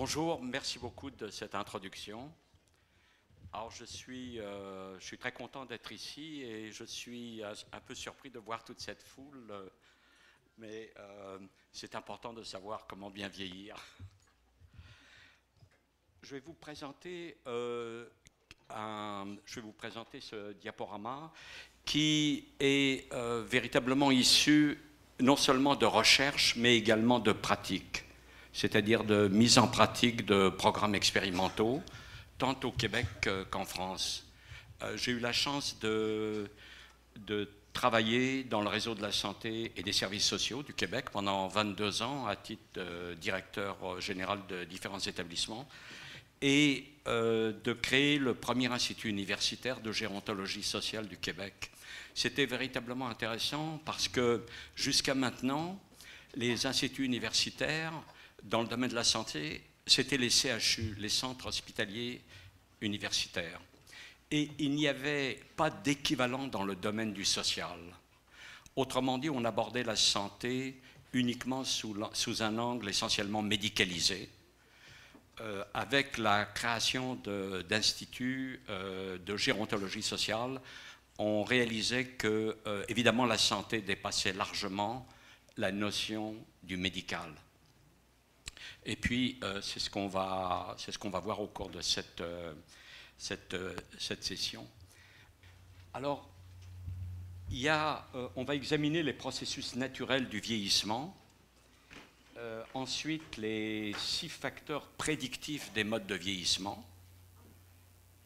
Bonjour, merci beaucoup de cette introduction. Alors je suis très content d'être ici et je suis un peu surpris de voir toute cette foule, mais c'est important de savoir comment bien vieillir. Je vais vous présenter, ce diaporama qui est véritablement issu non seulement de recherche mais également de pratique, c'est-à-dire de mise en pratique de programmes expérimentaux, tant au Québec qu'en France. J'ai eu la chance de travailler dans le réseau de la santé et des services sociaux du Québec pendant 22 ans à titre de directeur général de différents établissements et de créer le premier institut universitaire de gérontologie sociale du Québec. C'était véritablement intéressant parce que jusqu'à maintenant, les instituts universitaires dans le domaine de la santé, c'était les CHU, les centres hospitaliers universitaires. Et il n'y avait pas d'équivalent dans le domaine du social. Autrement dit, on abordait la santé uniquement sous un angle essentiellement médicalisé, avec la création d'instituts de gérontologie sociale. On réalisait que, évidemment, la santé dépassait largement la notion du médical. Et puis, c'est ce qu'on va voir au cours de cette session. Alors, on va examiner les processus naturels du vieillissement, ensuite les 6 facteurs prédictifs des modes de vieillissement.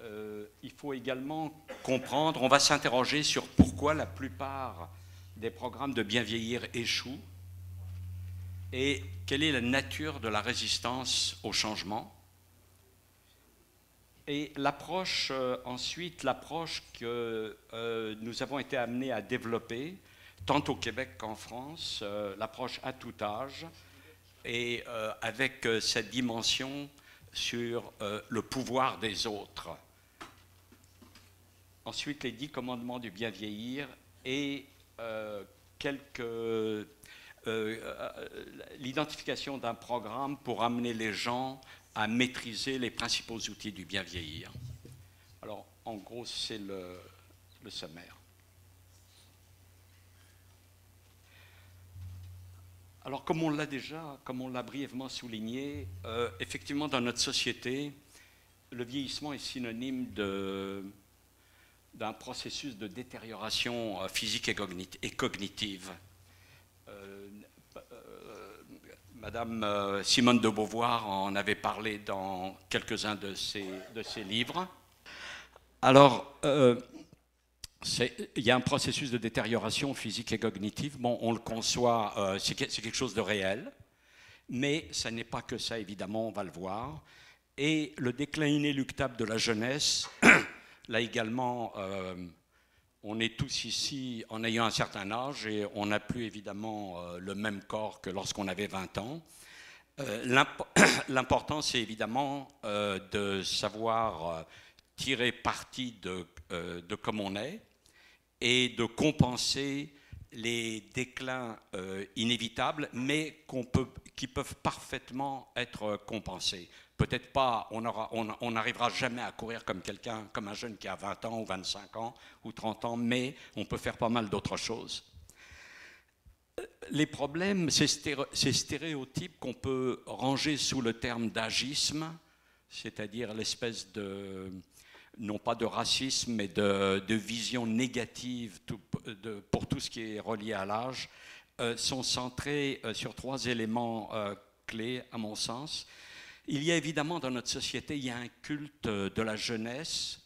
Il faut également comprendre, on va s'interroger sur pourquoi la plupart des programmes de bien vieillir échouent et quelle est la nature de la résistance au changement. Et l'approche, ensuite, l'approche que nous avons été amenés à développer, tant au Québec qu'en France, l'approche à tout âge, et avec cette dimension sur le pouvoir des autres. Ensuite, les 10 commandements du bien vieillir et l'identification d'un programme pour amener les gens à maîtriser les principaux outils du bien vieillir. Alors, en gros, c'est le sommaire. Alors, comme on l'a brièvement souligné, effectivement, dans notre société, le vieillissement est synonyme d'un processus de détérioration physique et cognitive. Madame Simone de Beauvoir en avait parlé dans quelques-uns de ses livres. Alors, il y a un processus de détérioration physique et cognitive. Bon, on le conçoit, c'est quelque chose de réel, mais ça n'est pas que ça, évidemment, on va le voir. Et le déclin inéluctable de la jeunesse, là également, on est tous ici en ayant un certain âge et on n'a plus évidemment le même corps que lorsqu'on avait 20 ans. L'important, c'est évidemment de savoir tirer parti de comme on est et de compenser les déclins inévitables, mais qui peuvent parfaitement être compensés. Peut-être pas, on n'arrivera jamais à courir comme un jeune qui a 20 ans ou 25 ans ou 30 ans, mais on peut faire pas mal d'autres choses. Les problèmes, ces stéréotypes qu'on peut ranger sous le terme d'agisme, c'est-à-dire l'espèce de, non pas de racisme, mais de vision négative pour tout ce qui est relié à l'âge, sont centrés sur 3 éléments clés, à mon sens. Il y a évidemment dans notre société, il y a un culte de la jeunesse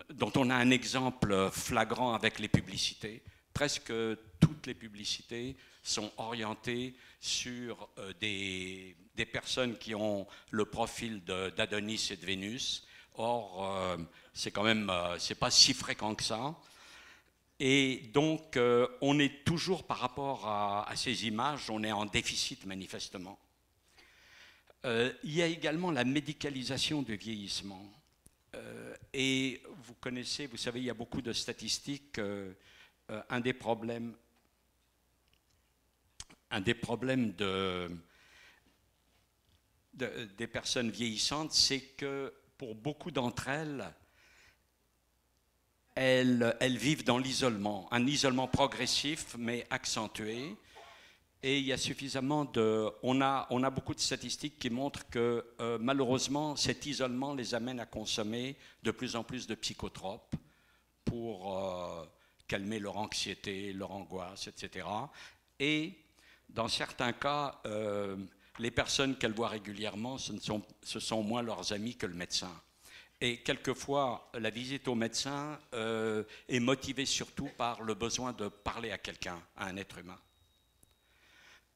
dont on a un exemple flagrant avec les publicités. Presque toutes les publicités sont orientées sur des personnes qui ont le profil d'Adonis et de Vénus. Or, c'est quand même, c'est pas si fréquent que ça. Et donc, on est toujours par rapport à ces images, on est en déficit manifestement. Il y a également la médicalisation du vieillissement. Et vous savez, il y a beaucoup de statistiques. Un des problèmes des personnes vieillissantes, c'est que pour beaucoup d'entre elles, elles vivent dans l'isolement, un isolement progressif mais accentué. Et il y a suffisamment de... On a beaucoup de statistiques qui montrent que malheureusement, cet isolement les amène à consommer de plus en plus de psychotropes pour calmer leur anxiété, leur angoisse, etc. Et dans certains cas, les personnes qu'elles voient régulièrement, ce sont moins leurs amis que le médecin. Et quelquefois, la visite au médecin est motivée surtout par le besoin de parler à quelqu'un, à un être humain.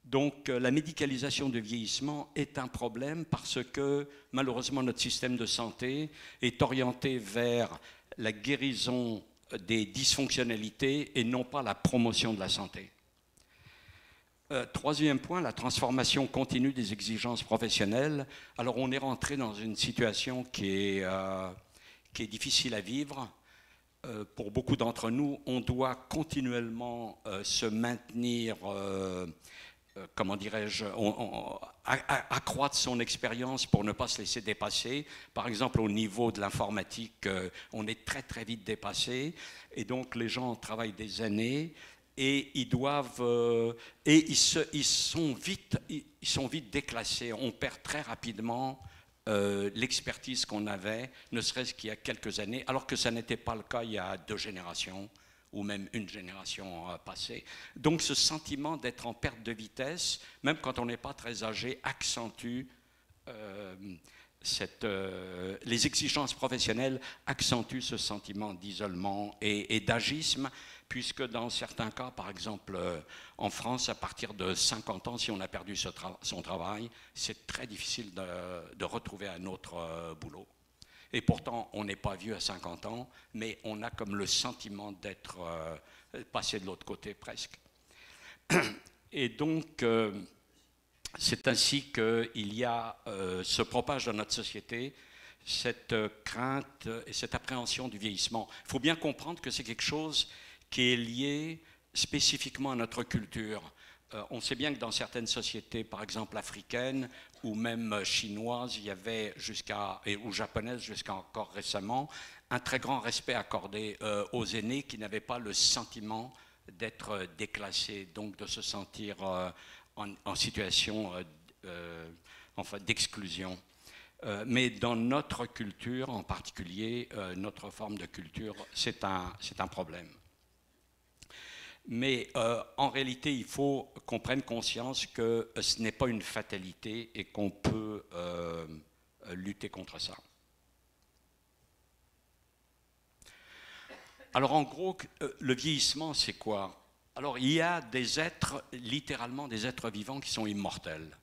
Donc la médicalisation du vieillissement est un problème parce que malheureusement notre système de santé est orienté vers la guérison des dysfonctionnalités et non pas la promotion de la santé. Troisième point, la transformation continue des exigences professionnelles. Alors on est rentré dans une situation qui est difficile à vivre. Pour beaucoup d'entre nous, on doit continuellement se maintenir, comment dirais-je, accroître son expérience pour ne pas se laisser dépasser. Par exemple, au niveau de l'informatique, on est très très vite dépassé et donc les gens travaillent des années. Et ils doivent, ils sont vite déclassés. On perd très rapidement l'expertise qu'on avait, ne serait-ce qu'il y a quelques années, alors que ça n'était pas le cas il y a 2 générations ou même une génération passée. Donc ce sentiment d'être en perte de vitesse, même quand on n'est pas très âgé, accentue les exigences professionnelles accentuent ce sentiment d'isolement et d'agisme, puisque dans certains cas, par exemple en France, à partir de 50 ans, si on a perdu son travail, c'est très difficile de retrouver un autre boulot. Et pourtant, on n'est pas vieux à 50 ans, mais on a comme le sentiment d'être passé de l'autre côté presque. Et donc, c'est ainsi qu'il y a, se propage dans notre société cette crainte et cette appréhension du vieillissement. Il faut bien comprendre que c'est quelque chose qui est lié spécifiquement à notre culture. On sait bien que dans certaines sociétés, par exemple africaines ou même chinoises, il y avait ou japonaises jusqu'à encore récemment, un très grand respect accordé aux aînés qui n'avaient pas le sentiment d'être déclassés, donc de se sentir en situation enfin, d'exclusion. Mais dans notre culture, en particulier, notre forme de culture, c'est un problème. Mais en réalité, il faut qu'on prenne conscience que ce n'est pas une fatalité et qu'on peut lutter contre ça. Alors en gros, le vieillissement, c'est quoi? Alors il y a des êtres, littéralement des êtres vivants qui sont immortels.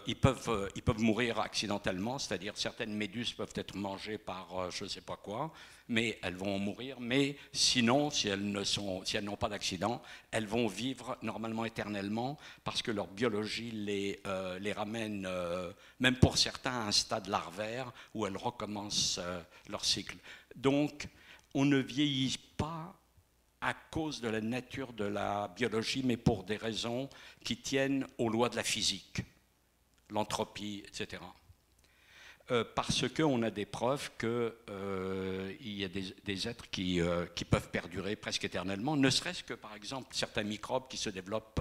Ils peuvent mourir accidentellement, c'est-à-dire certaines méduses peuvent être mangées par je ne sais pas quoi, mais elles vont mourir. Mais sinon, si elles n'ont pas d'accident, elles vont vivre normalement éternellement parce que leur biologie les ramène, même pour certains, à un stade larvaire où elles recommencent leur cycle. Donc, on ne vieillit pas à cause de la nature de la biologie, mais pour des raisons qui tiennent aux lois de la physique. L'entropie, etc. Parce qu'on a des preuves qu'il y a des êtres qui peuvent perdurer presque éternellement, ne serait-ce que, par exemple, certains microbes qui se développent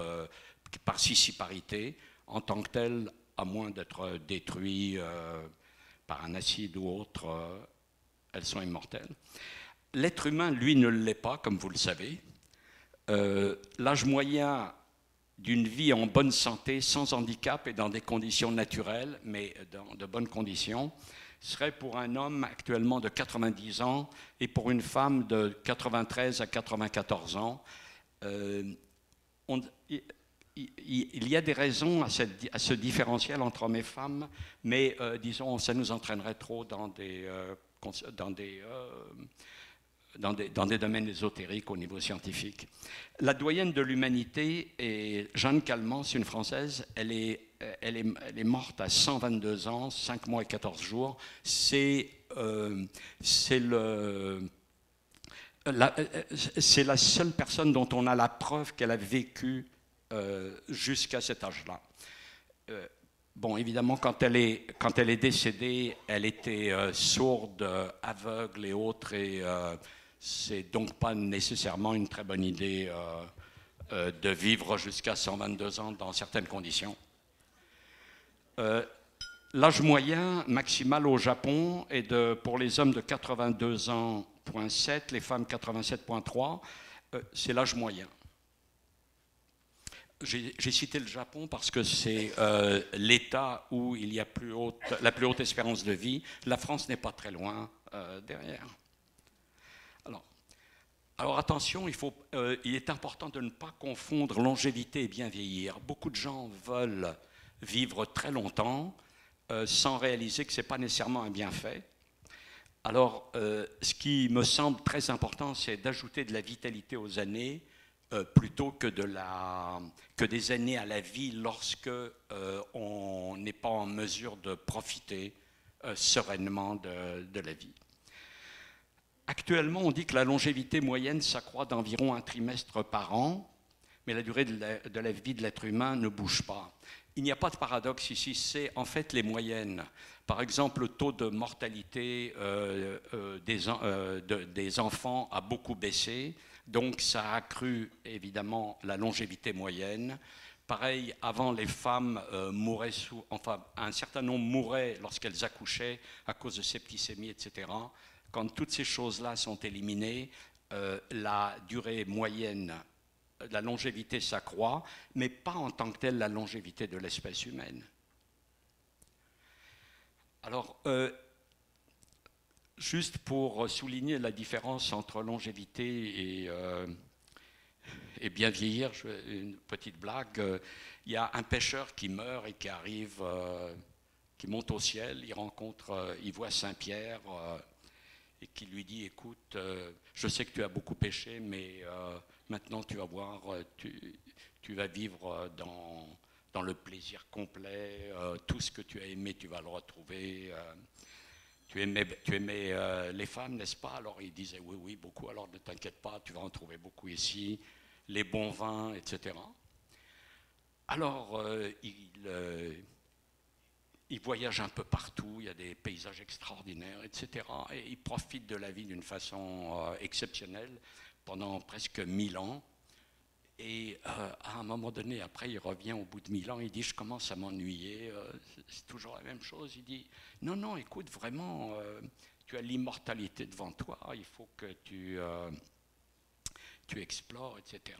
par scissiparité, en tant que tels, à moins d'être détruits par un acide ou autre, elles sont immortelles. L'être humain, lui, ne l'est pas, comme vous le savez. L'âge moyen d'une vie en bonne santé, sans handicap et dans des conditions naturelles, mais dans de bonnes conditions, serait pour un homme actuellement de 90 ans et pour une femme de 93 à 94 ans. Il y a des raisons à ce différentiel entre hommes et femmes, mais disons, ça nous entraînerait trop dans des domaines ésotériques au niveau scientifique. La doyenne de l'humanité est Jeanne Calment, c'est une Française, elle est morte à 122 ans, 5 mois et 14 jours. C'est la seule personne dont on a la preuve qu'elle a vécu jusqu'à cet âge-là. bon, évidemment, quand elle est décédée, elle était sourde, aveugle et autres, et c'est donc pas nécessairement une très bonne idée de vivre jusqu'à 122 ans dans certaines conditions. L'âge moyen maximal au Japon est pour les hommes de 82 ans, 7, les femmes 87,3, c'est l'âge moyen. J'ai cité le Japon parce que c'est l'État où il y a la plus haute espérance de vie. La France n'est pas très loin derrière. Alors attention, il est important de ne pas confondre longévité et bien vieillir. Beaucoup de gens veulent vivre très longtemps sans réaliser que ce n'est pas nécessairement un bienfait. Alors, ce qui me semble très important, c'est d'ajouter de la vitalité aux années plutôt que des années à la vie lorsque on n'est pas en mesure de profiter sereinement de la vie. Actuellement, on dit que la longévité moyenne s'accroît d'environ un trimestre par an, mais la durée de la vie de l'être humain ne bouge pas. Il n'y a pas de paradoxe ici, c'est en fait les moyennes. Par exemple, le taux de mortalité des enfants a beaucoup baissé, donc ça a accru évidemment la longévité moyenne. Pareil, avant les femmes mouraient un certain nombre mouraient lorsqu'elles accouchaient à cause de septicémie, etc. Quand toutes ces choses-là sont éliminées, la durée moyenne, la longévité s'accroît, mais pas en tant que telle la longévité de l'espèce humaine. Alors, juste pour souligner la différence entre longévité et bien vieillir, une petite blague, il y a un pêcheur qui meurt et qui arrive, qui monte au ciel, il voit Saint-Pierre, et qui lui dit, écoute, je sais que tu as beaucoup péché, mais maintenant tu vas voir, tu vas vivre dans le plaisir complet, tout ce que tu as aimé, tu vas le retrouver. Tu aimais les femmes, n'est-ce pas? Alors il disait, oui, oui, beaucoup, alors ne t'inquiète pas, tu vas en trouver beaucoup ici, les bons vins, etc. Alors il voyage un peu partout, il y a des paysages extraordinaires, etc. Et il profite de la vie d'une façon exceptionnelle pendant presque 1000 ans. Et à un moment donné, après, il revient au bout de 1000 ans, il dit, je commence à m'ennuyer, c'est toujours la même chose. Il dit, non, non, écoute, vraiment, tu as l'immortalité devant toi, il faut que tu explores, etc.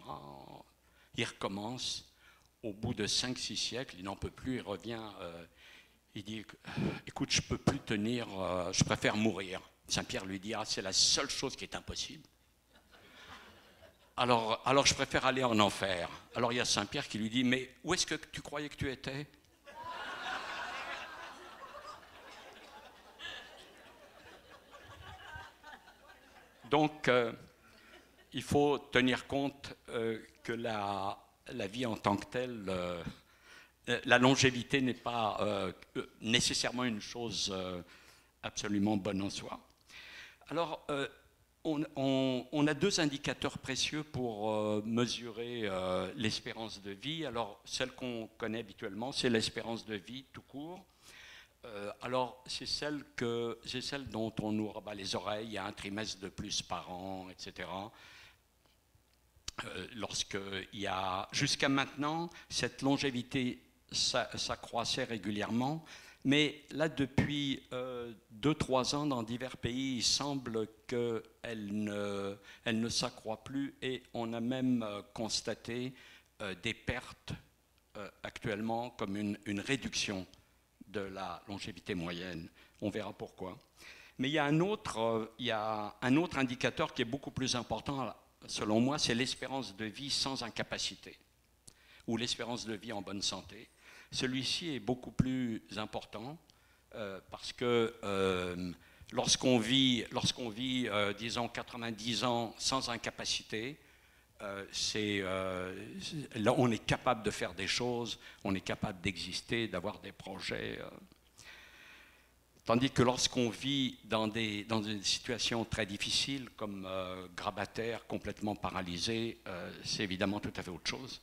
Il recommence, au bout de 5-6 siècles, il n'en peut plus, il revient... il dit, écoute, je ne peux plus tenir, je préfère mourir. Saint-Pierre lui dit, ah, c'est la seule chose qui est impossible. Alors je préfère aller en enfer. Alors il y a Saint-Pierre qui lui dit, mais où est-ce que tu croyais que tu étais? Donc, il faut tenir compte que la vie en tant que telle... la longévité n'est pas nécessairement une chose absolument bonne en soi. Alors, on a deux indicateurs précieux pour mesurer l'espérance de vie. Alors, celle qu'on connaît habituellement, c'est l'espérance de vie tout court. Alors, c'est celle dont on nous rabat les oreilles, il y a un trimestre de plus par an, etc. Lorsqu'il y a, jusqu'à maintenant, cette longévité s'accroissait régulièrement, mais là, depuis 2-3 ans, dans divers pays, il semble qu'elle ne s'accroît plus et on a même constaté des pertes actuellement comme une réduction de la longévité moyenne. On verra pourquoi. Mais il y a un autre indicateur qui est beaucoup plus important, selon moi, c'est l'espérance de vie sans incapacité ou l'espérance de vie en bonne santé. Celui-ci est beaucoup plus important parce que lorsqu'on vit disons, 90 ans sans incapacité, là, on est capable de faire des choses, on est capable d'exister, d'avoir des projets. Tandis que lorsqu'on vit dans une situation très difficile, comme grabataire, complètement paralysé, c'est évidemment tout à fait autre chose.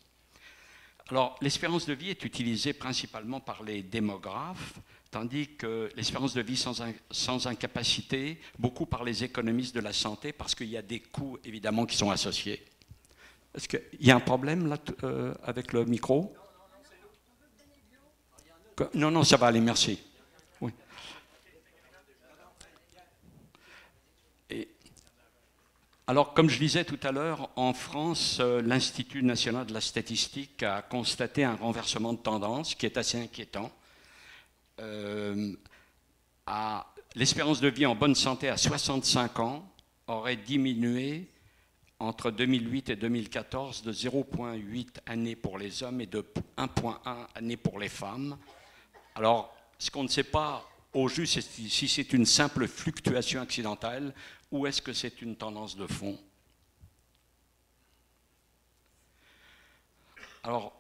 Alors, l'espérance de vie est utilisée principalement par les démographes, tandis que l'espérance de vie sans incapacité, beaucoup par les économistes de la santé, parce qu'il y a des coûts, évidemment, qui sont associés. Est-ce qu'il y a un problème là, avec le micro? Non, non, ça va aller, merci. Oui. Alors, comme je disais tout à l'heure, en France, l'Institut national de la statistique a constaté un renversement de tendance qui est assez inquiétant. L'espérance de vie en bonne santé à 65 ans aurait diminué entre 2008 et 2014 de 0,8 années pour les hommes et de 1,1 années pour les femmes. Alors, ce qu'on ne sait pas au juste, c'est si c'est une simple fluctuation accidentelle ou est-ce que c'est une tendance de fond. Alors,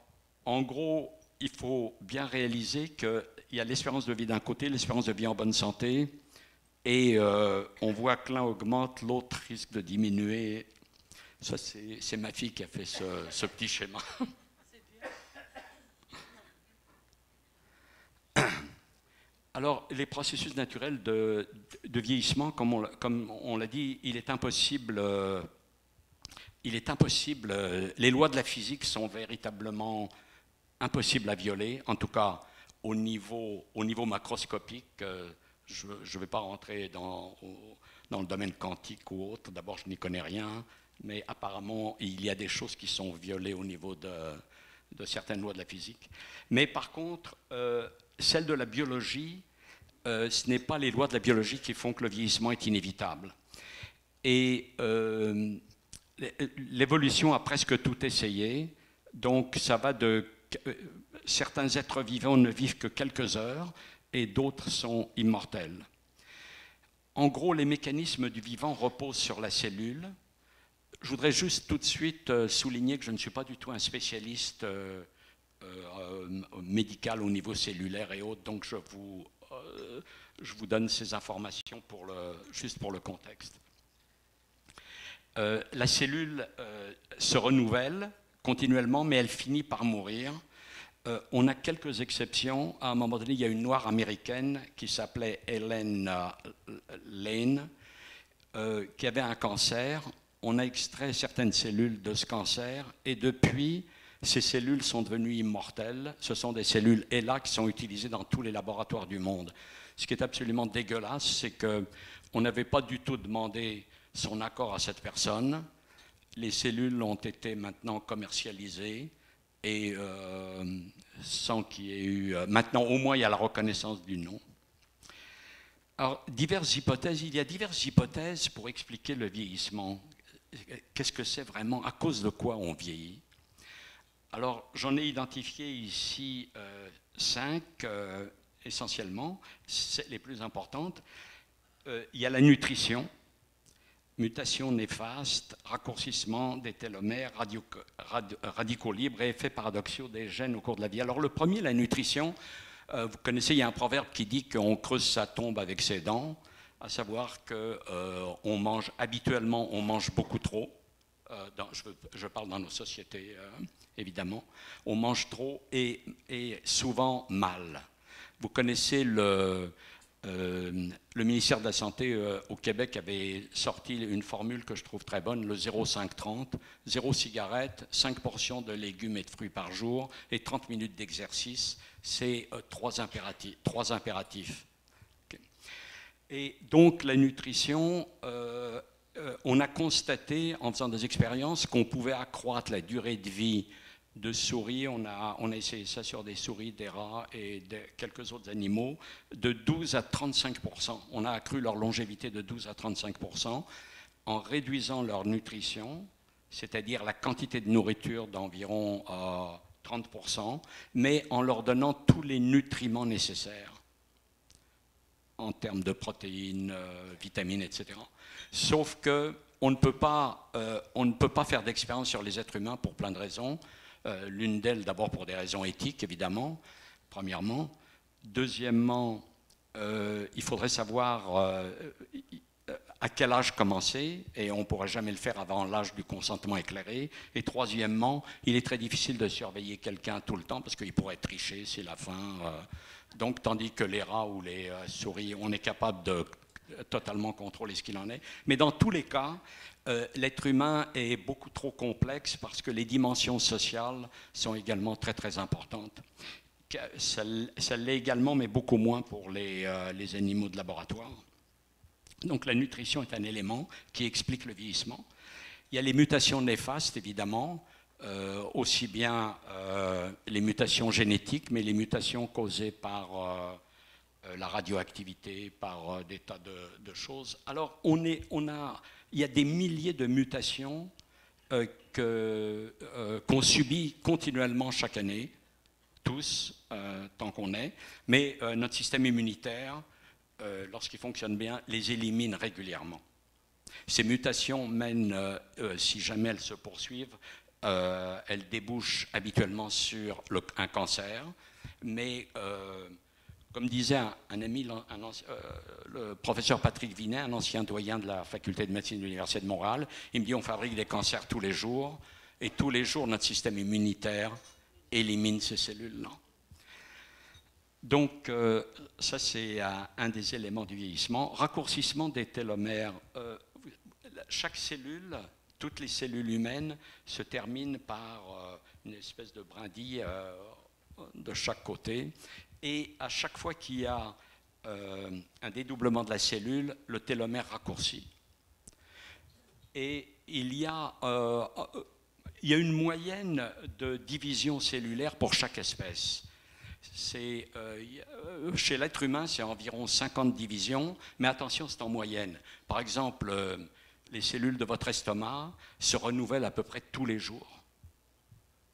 en gros, il faut bien réaliser qu'il y a l'espérance de vie d'un côté, l'espérance de vie en bonne santé, et on voit que l'un augmente, l'autre risque de diminuer. Ça, c'est ma fille qui a fait ce petit schéma. Alors, les processus naturels de vieillissement, comme on l'a dit, il est impossible, les lois de la physique sont véritablement impossibles à violer, en tout cas au niveau macroscopique. Je ne vais pas rentrer dans le domaine quantique ou autre, d'abord je n'y connais rien, mais apparemment il y a des choses qui sont violées au niveau de certaines lois de la physique. Mais par contre, celle de la biologie, ce n'est pas les lois de la biologie qui font que le vieillissement est inévitable. Et l'évolution a presque tout essayé, donc ça va de... certains êtres vivants ne vivent que quelques heures et d'autres sont immortels. En gros, les mécanismes du vivant reposent sur la cellule. Je voudrais juste tout de suite souligner que je ne suis pas du tout un spécialiste médical au niveau cellulaire et autres, donc je vous donne ces informations juste pour le contexte. La cellule se renouvelle continuellement, mais elle finit par mourir. On a quelques exceptions. À un moment donné, il y a une noire américaine qui s'appelait Ellen Lane, qui avait un cancer. On a extrait certaines cellules de ce cancer, et depuis, ces cellules sont devenues immortelles. Ce sont des cellules HeLa qui sont utilisées dans tous les laboratoires du monde. Ce qui est absolument dégueulasse, c'est qu'on n'avait pas du tout demandé son accord à cette personne. Les cellules ont été maintenant commercialisées et sans qu'il y ait eu... maintenant, au moins, il y a la reconnaissance du nom. Alors, il y a diverses hypothèses pour expliquer le vieillissement. Qu'est-ce que c'est vraiment? À cause de quoi on vieillit? Alors, j'en ai identifié ici 5, essentiellement, les plus importantes. Il y a la nutrition, mutation néfaste, raccourcissement des télomères, radicaux libres et effets paradoxaux des gènes au cours de la vie. Alors, le premier, la nutrition, vous connaissez, il y a un proverbe qui dit qu'on creuse sa tombe avec ses dents, à savoir qu'on mange habituellement, on mange beaucoup trop. Je parle dans nos sociétés, évidemment. On mange trop et souvent mal. Vous connaissez le ministère de la Santé au Québec avait sorti une formule que je trouve très bonne, le 0,5-30, 0 cigarette, 5 portions de légumes et de fruits par jour et 30 minutes d'exercice. C'est 3 impératifs. Okay. Et donc la nutrition... on a constaté, en faisant des expériences, qu'on pouvait accroître la durée de vie de souris. On a essayé ça sur des souris, des rats et quelques autres animaux, de 12 à 35%. On a accru leur longévité de 12 à 35% en réduisant leur nutrition, c'est-à-dire la quantité de nourriture d'environ 30%, mais en leur donnant tous les nutriments nécessaires en termes de protéines, vitamines, etc. Sauf qu'on ne peut pas faire d'expérience sur les êtres humains pour plein de raisons. L'une d'elles, d'abord pour des raisons éthiques, évidemment, premièrement. Deuxièmement, il faudrait savoir à quel âge commencer, et on ne pourra jamais le faire avant l'âge du consentement éclairé. Et troisièmement, il est très difficile de surveiller quelqu'un tout le temps parce qu'il pourrait tricher, c'est la fin. Donc, tandis que les rats ou les souris, on est capable de totalement contrôler ce qu'il en est. Mais dans tous les cas, l'être humain est beaucoup trop complexe parce que les dimensions sociales sont également très très importantes. Ça l'est également, mais beaucoup moins pour les animaux de laboratoire. Donc la nutrition est un élément qui explique le vieillissement. Il y a les mutations néfastes, évidemment, aussi bien les mutations génétiques, mais les mutations causées par la radioactivité, par des tas de choses. Alors il y a des milliers de mutations qu'on subit continuellement chaque année, tous, tant qu'on est, mais notre système immunitaire, lorsqu'il fonctionne bien, les élimine régulièrement. Ces mutations mènent, si jamais elles se poursuivent, elles débouchent habituellement sur un cancer, mais comme disait un ami, le professeur Patrick Vinet, un ancien doyen de la faculté de médecine de l'Université de Montréal, il me dit on fabrique des cancers tous les jours, et tous les jours notre système immunitaire élimine ces cellules-là. Donc ça c'est un des éléments du vieillissement. Raccourcissement des télomères. Chaque cellule, toutes les cellules humaines se terminent par une espèce de brindille de chaque côté. Et à chaque fois qu'il y a un dédoublement de la cellule, le télomère raccourcit. Et il y a une moyenne de division cellulaire pour chaque espèce. Chez l'être humain, c'est environ 50 divisions, mais attention, c'est en moyenne. Par exemple, les cellules de votre estomac se renouvellent à peu près tous les jours.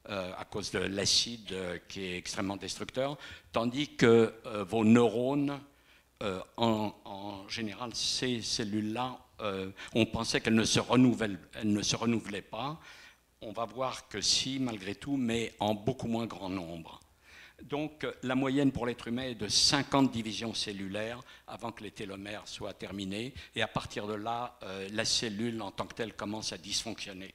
À cause de l'acide qui est extrêmement destructeur, tandis que vos neurones, en général, ces cellules-là, on pensait qu'elles ne se renouvelaient pas. On va voir que si, malgré tout, mais en beaucoup moins grand nombre. Donc, la moyenne pour l'être humain est de 50 divisions cellulaires avant que les télomères soient terminés, et à partir de là, la cellule en tant que telle commence à dysfonctionner.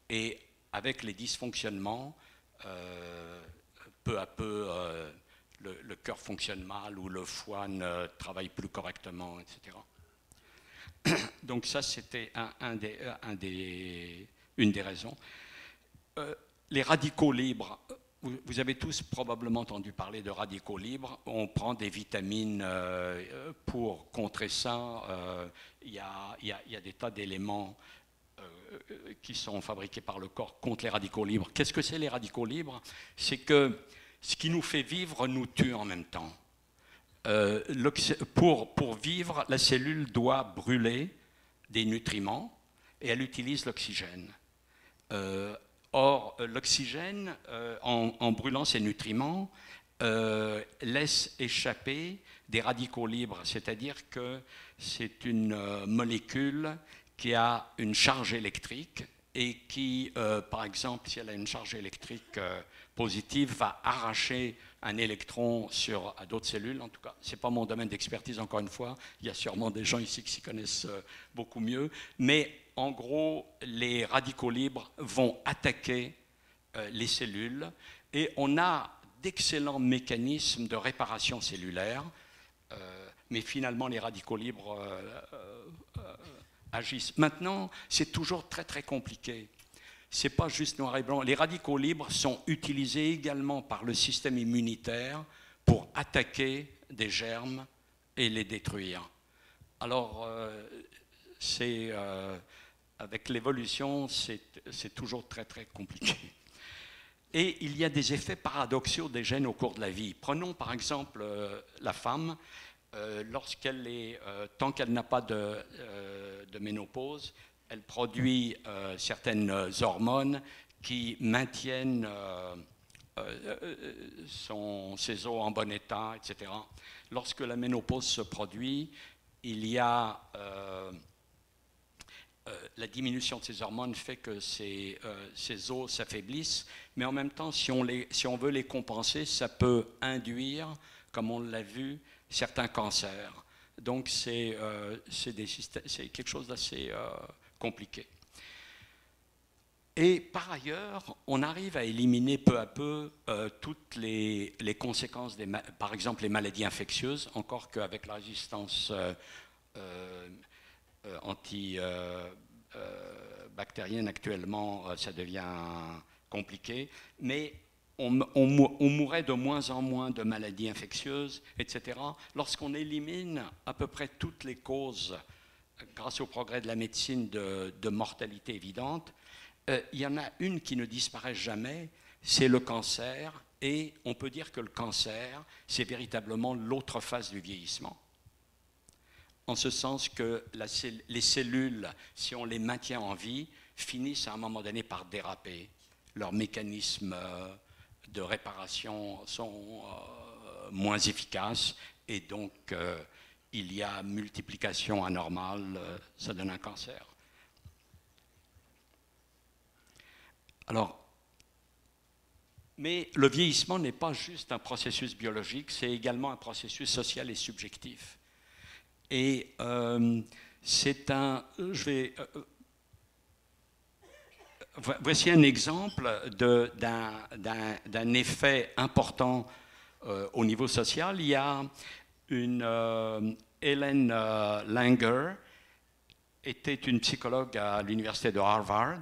Et avec les dysfonctionnements, peu à peu, le cœur fonctionne mal ou le foie ne travaille plus correctement, etc. Donc ça, c'était une des raisons. Les radicaux libres. Vous avez tous probablement entendu parler de radicaux libres. On prend des vitamines pour contrer ça. Il y a des tas d'éléments qui sont fabriqués par le corps contre les radicaux libres. Qu'est-ce que c'est les radicaux libres? C'est que ce qui nous fait vivre nous tue en même temps. Pour vivre, la cellule doit brûler des nutriments et elle utilise l'oxygène. Or, l'oxygène, en brûlant ces nutriments, laisse échapper des radicaux libres, c'est-à-dire que c'est une molécule qui a une charge électrique et qui, par exemple, si elle a une charge électrique positive, va arracher un électron à d'autres cellules. En tout cas, ce n'est pas mon domaine d'expertise, encore une fois. Il y a sûrement des gens ici qui s'y connaissent beaucoup mieux. Mais en gros, les radicaux libres vont attaquer les cellules et on a d'excellents mécanismes de réparation cellulaire, mais finalement, les radicaux libres agissent. Maintenant, c'est toujours très très compliqué. Ce n'est pas juste noir et blanc. Les radicaux libres sont utilisés également par le système immunitaire pour attaquer des germes et les détruire. Alors, avec l'évolution, c'est toujours très très compliqué. Et il y a des effets paradoxaux des gènes au cours de la vie. Prenons par exemple la femme. Tant qu'elle n'a pas de ménopause, elle produit certaines hormones qui maintiennent ses os en bon état, etc. Lorsque la ménopause se produit, il y a la diminution de ces hormones fait que ces os s'affaiblissent, mais en même temps, si on veut les compenser, ça peut induire, comme on l'a vu, certains cancers. Donc c'est quelque chose d'assez compliqué. Et par ailleurs, on arrive à éliminer peu à peu toutes les conséquences, par exemple les maladies infectieuses, encore qu'avec la résistance antibactérienne actuellement, ça devient compliqué. Mais on mourrait de moins en moins de maladies infectieuses, etc. Lorsqu'on élimine à peu près toutes les causes, grâce au progrès de la médecine, de mortalité évidente, il y en a une qui ne disparaît jamais, c'est le cancer, et on peut dire que le cancer, c'est véritablement l'autre face du vieillissement. En ce sens que les cellules, si on les maintient en vie, finissent à un moment donné par déraper. Leurs mécanismes de réparation sont moins efficaces, et donc il y a multiplication anormale, ça donne un cancer. Alors, mais le vieillissement n'est pas juste un processus biologique, c'est également un processus social et subjectif. Et voici un exemple d'un effet important au niveau social. Il y a une Helen Langer, était une psychologue à l'université de Harvard,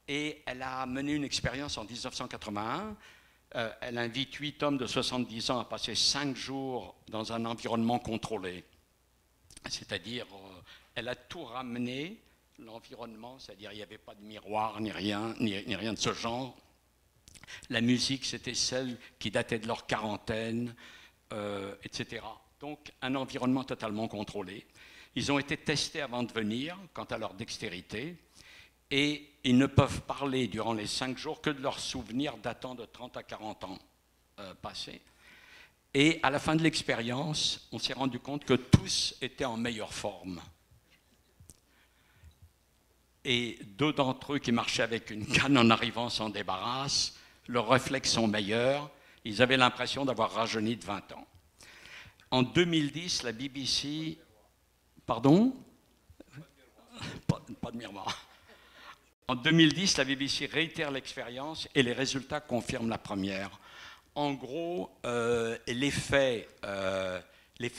et elle a mené une expérience en 1981. Elle invite 8 hommes de 70 ans à passer 5 jours dans un environnement contrôlé. C'est-à-dire, elle a tout ramené, l'environnement, c'est-à-dire il n'y avait pas de miroir, ni rien de ce genre. La musique, c'était celle qui datait de leur quarantaine, etc. Donc, un environnement totalement contrôlé. Ils ont été testés avant de venir, quant à leur dextérité, et ils ne peuvent parler durant les 5 jours que de leurs souvenirs datant de 30 à 40 ans passés. Et à la fin de l'expérience, on s'est rendu compte que tous étaient en meilleure forme. Et 2 d'entre eux qui marchaient avec une canne en arrivant s'en débarrassent, leurs réflexes sont meilleurs, ils avaient l'impression d'avoir rajeuni de 20 ans. En 2010, la BBC... Pardon ? Pas de miroir. En 2010, la BBC réitère l'expérience et les résultats confirment la première. En gros, l'effet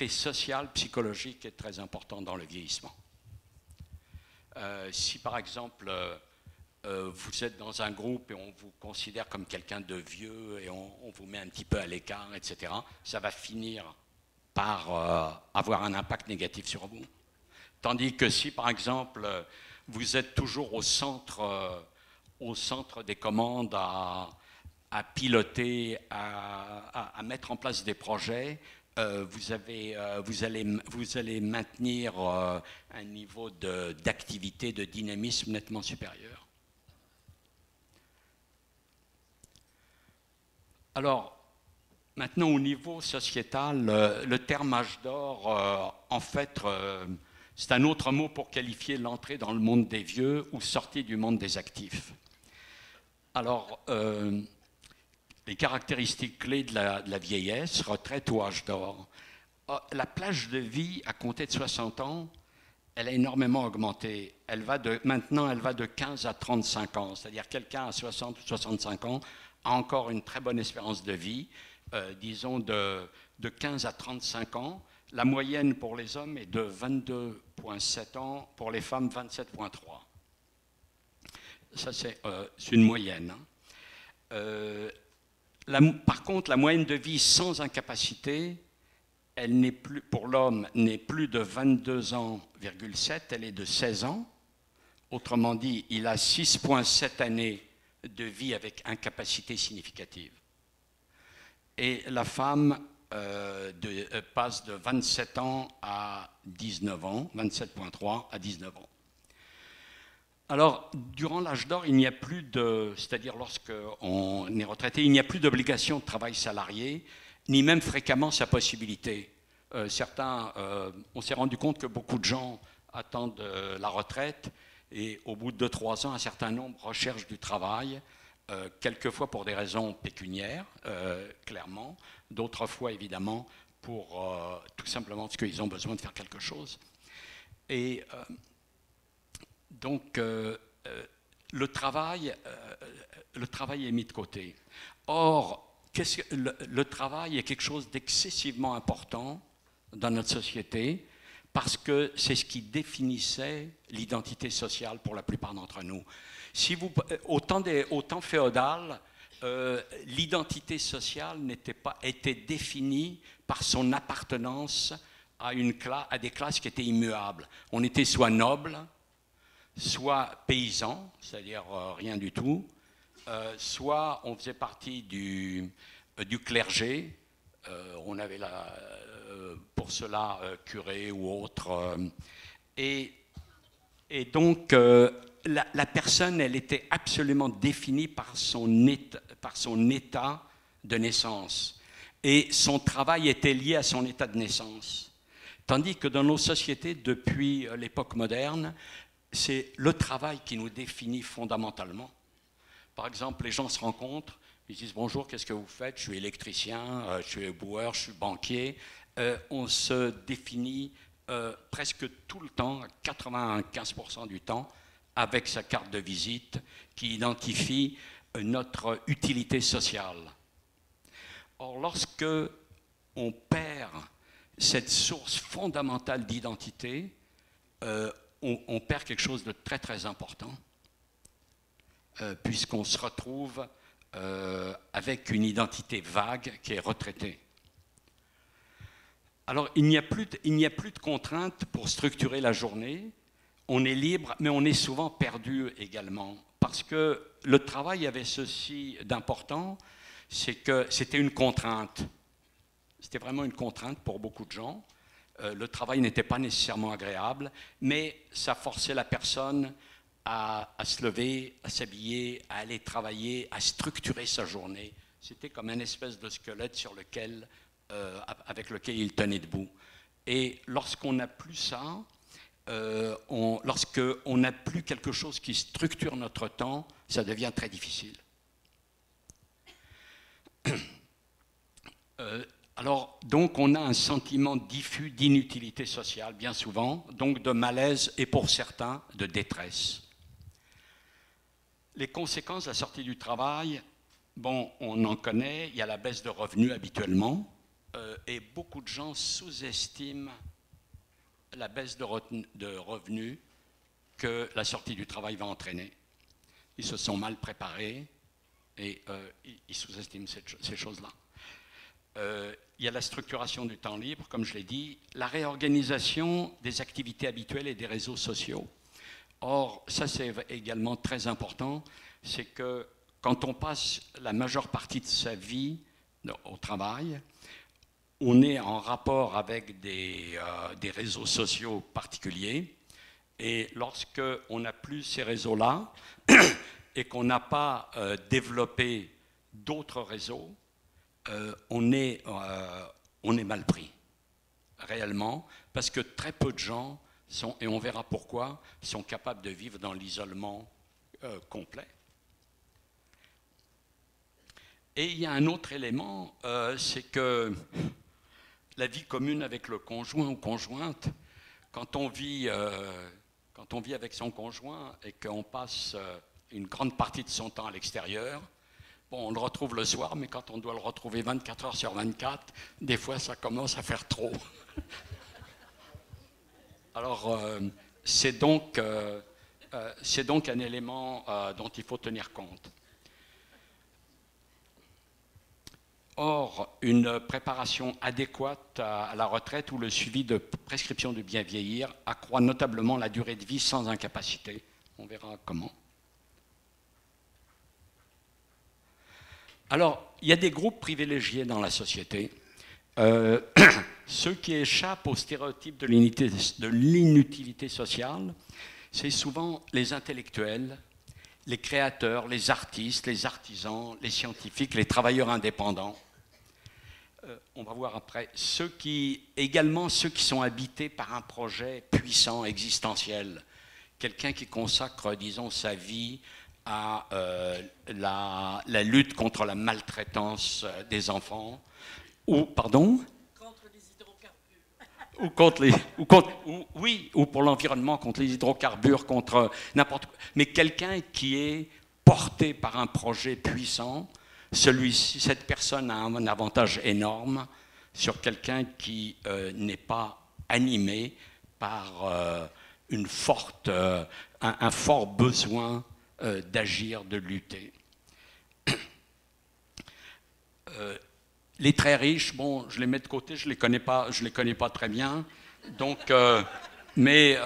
social, psychologique est très important dans le vieillissement. Si par exemple, vous êtes dans un groupe et on vous considère comme quelqu'un de vieux et on vous met un petit peu à l'écart, etc., ça va finir par avoir un impact négatif sur vous. Tandis que si par exemple, vous êtes toujours au centre des commandes à piloter, à mettre en place des projets, vous allez maintenir un niveau d'activité, de dynamisme nettement supérieur. Alors, maintenant au niveau sociétal, le terme âge d'or, en fait, c'est un autre mot pour qualifier l'entrée dans le monde des vieux ou sortie du monde des actifs. Alors, les caractéristiques clés de la vieillesse, retraite ou âge d'or. La plage de vie à compter de 60 ans, elle a énormément augmenté. Maintenant, elle va de 15 à 35 ans. C'est-à-dire quelqu'un à 60 ou 65 ans a encore une très bonne espérance de vie, disons de 15 à 35 ans. La moyenne pour les hommes est de 22,7 ans, pour les femmes 27,3. Ça, c'est une moyenne. Par contre, la moyenne de vie sans incapacité, elle n'est plus, pour l'homme, n'est plus de 22 ans,7, elle est de 16 ans. Autrement dit, il a 6,7 années de vie avec incapacité significative. Et la femme passe de 27 ans à 19 ans, 27,3 à 19 ans. Alors, durant l'âge d'or, il n'y a plus de, c'est-à-dire lorsqu'on est retraité, il n'y a plus d'obligation de travail salarié, ni même fréquemment sa possibilité. On s'est rendu compte que beaucoup de gens attendent la retraite et au bout de 2-3 ans, un certain nombre recherchent du travail. quelquefois pour des raisons pécuniaires, clairement, d'autres fois évidemment pour tout simplement parce qu'ils ont besoin de faire quelque chose. Et donc le travail est mis de côté. Or, le travail est quelque chose d'excessivement important dans notre société parce que c'est ce qui définissait l'identité sociale pour la plupart d'entre nous. Si vous, au temps féodal, l'identité sociale était définie par son appartenance à des classes qui étaient immuables. On était soit noble, soit paysan, c'est-à-dire rien du tout, soit on faisait partie du clergé, on avait pour cela curé ou autre, et donc la personne, elle était absolument définie par son état de naissance, et son travail était lié à son état de naissance. Tandis que dans nos sociétés, depuis l'époque moderne, c'est le travail qui nous définit fondamentalement. Par exemple, les gens se rencontrent, ils disent « Bonjour, qu'est-ce que vous faites ? Je suis électricien, je suis éboueur, je suis banquier. » On se définit presque tout le temps, 95% du temps, avec sa carte de visite qui identifie notre utilité sociale. Or, lorsque on perd cette source fondamentale d'identité, on perd quelque chose de très très important, puisqu'on se retrouve avec une identité vague qui est retraitée. Alors, il n'y a plus de contraintes pour structurer la journée. On est libre, mais on est souvent perdu également, parce que le travail avait ceci d'important, c'est que c'était une contrainte. C'était vraiment une contrainte pour beaucoup de gens. Le travail n'était pas nécessairement agréable, mais ça forçait la personne à se lever, à s'habiller, à aller travailler, à structurer sa journée. C'était comme une espèce de squelette avec lequel il tenait debout. Et lorsqu'on n'a plus ça, lorsqu'on n'a plus quelque chose qui structure notre temps, ça devient très difficile. Alors, donc, on a un sentiment diffus d'inutilité sociale, bien souvent, donc de malaise et pour certains, de détresse. Les conséquences de la sortie du travail, bon, on en connaît, il y a la baisse de revenus habituellement, et beaucoup de gens sous-estiment la baisse de revenus que la sortie du travail va entraîner. Ils se sont mal préparés et ils sous-estiment ces choses-là. Il y a la structuration du temps libre, comme je l'ai dit, la réorganisation des activités habituelles et des réseaux sociaux. Or, ça c'est également très important, c'est que quand on passe la majeure partie de sa vie au travail, on est en rapport avec des réseaux sociaux particuliers, et lorsqu'on n'a plus ces réseaux-là et qu'on n'a pas développé d'autres réseaux, on est mal pris, réellement, parce que très peu de gens sont, et on verra pourquoi, sont capables de vivre dans l'isolement complet. Et il y a un autre élément, c'est que la vie commune avec le conjoint ou conjointe, quand on vit avec son conjoint et qu'on passe une grande partie de son temps à l'extérieur, bon, on le retrouve le soir, mais quand on doit le retrouver 24 heures sur 24, des fois ça commence à faire trop. Alors, c'est donc un élément dont il faut tenir compte. Or, une préparation adéquate à la retraite ou le suivi de prescription de bien vieillir accroît notablement la durée de vie sans incapacité. On verra comment. Alors, il y a des groupes privilégiés dans la société. Ceux qui échappent aux stéréotypes de l'inutilité sociale, c'est souvent les intellectuels, les créateurs, les artistes, les artisans, les scientifiques, les travailleurs indépendants. On va voir après. Également ceux qui sont habités par un projet puissant, existentiel. Quelqu'un qui consacre, disons, sa vie à la lutte contre la maltraitance des enfants, ou, pardon, contre les hydrocarbures. ou pour l'environnement, contre les hydrocarbures, contre n'importe quoi. Mais quelqu'un qui est porté par un projet puissant, celui-ci, cette personne a un avantage énorme sur quelqu'un qui n'est pas animé par un fort besoin d'agir, de lutter. Les très riches, bon, je les mets de côté, je les connais pas très bien. Donc, mais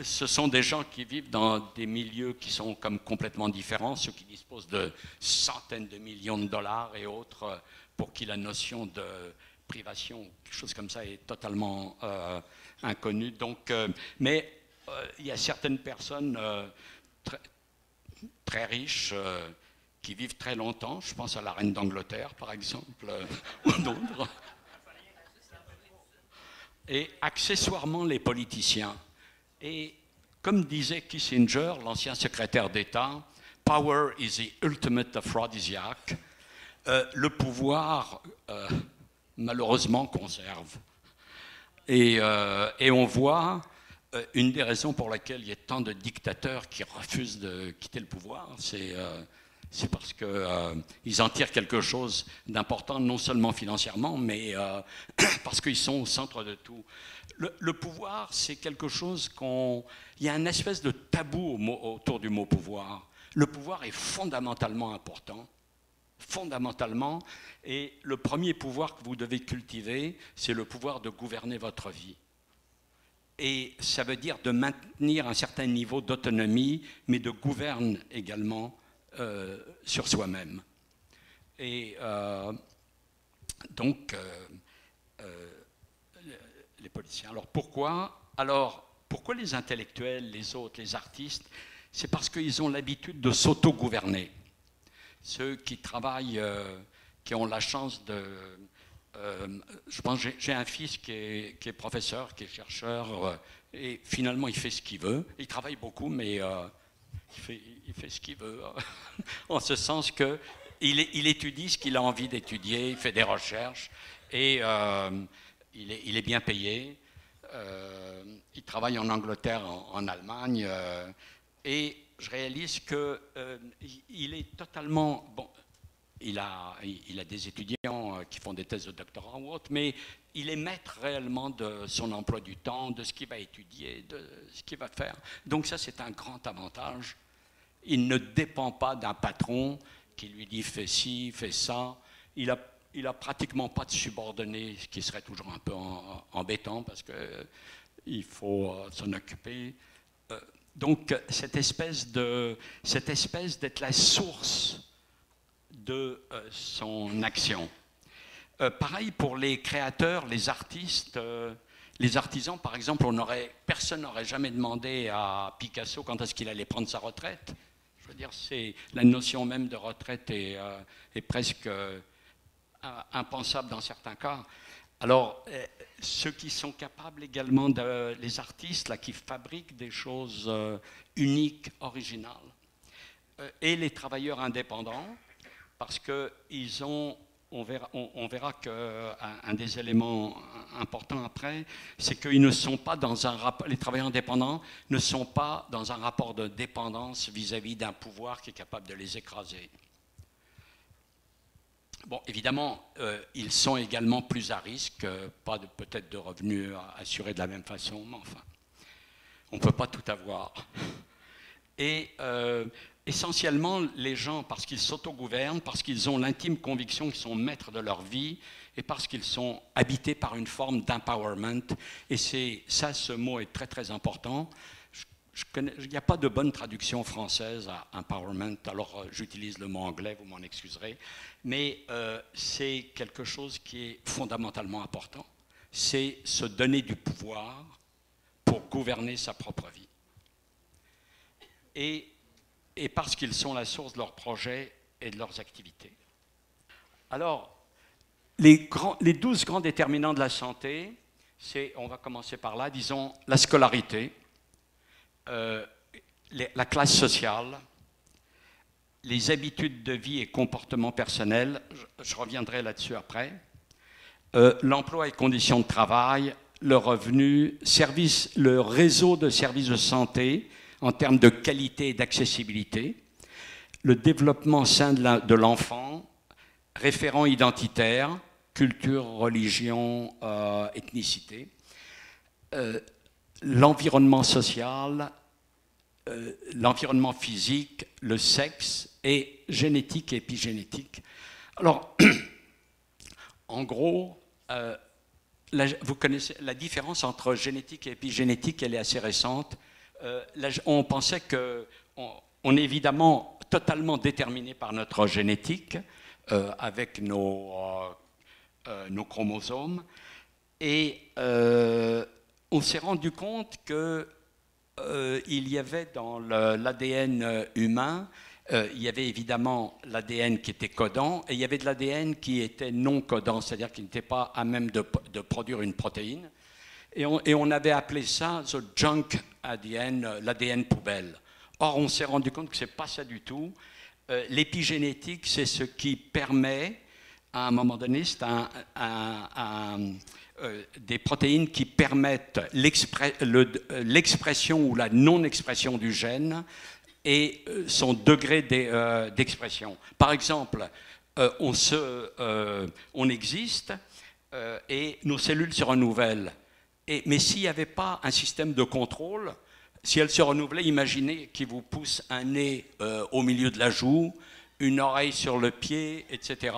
ce sont des gens qui vivent dans des milieux qui sont comme complètement différents, ceux qui disposent de centaines de millions de dollars et autres, pour qui la notion de privation, quelque chose comme ça, est totalement inconnue. Donc, mais il y a certaines personnes très riches qui vivent très longtemps. Je pense à la reine d'Angleterre, par exemple, ou d'autres. Et accessoirement les politiciens. Et comme disait Kissinger, l'ancien secrétaire d'État, « Power is the ultimate aphrodisiac ». Le pouvoir, malheureusement, conserve. Et on voit une des raisons pour laquelle il y a tant de dictateurs qui refusent de quitter le pouvoir, c'est parce qu'ils en tirent quelque chose d'important, non seulement financièrement, mais parce qu'ils sont au centre de tout. Le pouvoir, c'est quelque chose il y a une espèce de tabou autour du mot pouvoir. Le pouvoir est fondamentalement important, fondamentalement, et le premier pouvoir que vous devez cultiver, c'est le pouvoir de gouverner votre vie. Et ça veut dire de maintenir un certain niveau d'autonomie, mais de gouverner également sur soi-même. Et donc, les politiciens. Alors pourquoi les intellectuels, les autres, les artistes? C'est parce qu'ils ont l'habitude de s'auto-gouverner. Ceux qui travaillent, qui ont la chance de... je pense que j'ai un fils qui est professeur, qui est chercheur, et finalement il fait ce qu'il veut. Il travaille beaucoup, mais il fait ce qu'il veut, en ce sens qu'il étudie ce qu'il a envie d'étudier, il fait des recherches, et il est bien payé. Il travaille en Angleterre, en Allemagne, et je réalise qu'il est totalement... Bon, il a des étudiants qui font des thèses de doctorat ou autre, mais il est maître réellement de son emploi du temps, de ce qu'il va étudier, de ce qu'il va faire. Donc ça, c'est un grand avantage. Il ne dépend pas d'un patron qui lui dit « fais ci, fais ça ». Il a pratiquement pas de subordonnés, ce qui serait toujours un peu embêtant parce qu'il faut s'en occuper. Donc cette espèce d'être la source de son action. Pareil pour les créateurs, les artistes, les artisans, par exemple, personne n'aurait jamais demandé à Picasso quand est-ce qu'il allait prendre sa retraite. Je veux dire, la notion même de retraite est presque impensable dans certains cas. Alors, ceux qui sont capables également, les artistes là, qui fabriquent des choses uniques, originales, et les travailleurs indépendants, parce qu'ils ont, on verra qu'un des éléments importants après, c'est qu'ils ne sont pas dans un rapport, les travailleurs indépendants ne sont pas dans un rapport de dépendance vis-à-vis d'un pouvoir qui est capable de les écraser. Bon, évidemment, ils sont également plus à risque, pas peut-être de revenus assurés de la même façon, mais enfin, on ne peut pas tout avoir. Et essentiellement, les gens, parce qu'ils s'autogouvernent, parce qu'ils ont l'intime conviction qu'ils sont maîtres de leur vie, et parce qu'ils sont habités par une forme d'empowerment, et ce mot est très très important. Il n'y a pas de bonne traduction française à empowerment, alors j'utilise le mot anglais, vous m'en excuserez, mais c'est quelque chose qui est fondamentalement important. C'est se donner du pouvoir pour gouverner sa propre vie. Et parce qu'ils sont la source de leurs projets et de leurs activités. Alors, les 12 grands déterminants de la santé, on va commencer par là, disons la scolarité, la classe sociale, les habitudes de vie et comportements personnels, je reviendrai là-dessus après, l'emploi et conditions de travail, le revenu, le réseau de services de santé en termes de qualité et d'accessibilité, le développement sain de l'enfant, référents identitaires, culture, religion, ethnicité, l'environnement social, l'environnement physique, le sexe et génétique et épigénétique. Alors, en gros, vous connaissez la différence entre génétique et épigénétique, elle est assez récente. On pensait qu'on est évidemment totalement déterminé par notre génétique, avec nos chromosomes, et on s'est rendu compte que il y avait dans l'ADN humain, il y avait évidemment l'ADN qui était codant et il y avait de l'ADN qui était non codant, c'est-à-dire qui n'était pas à même de produire une protéine. Et on avait appelé ça the junk ADN, l'ADN poubelle. Or, on s'est rendu compte que ce n'est pas ça du tout. L'épigénétique, c'est ce qui permet, à un moment donné, c'est des protéines qui permettent l'expression ou la non-expression du gène et son degré d'expression. Par exemple, on existe et nos cellules se renouvellent. Mais s'il n'y avait pas un système de contrôle, si elles se renouvelaient, imaginez qu'il vous pousse un nez au milieu de la joue, une oreille sur le pied, etc.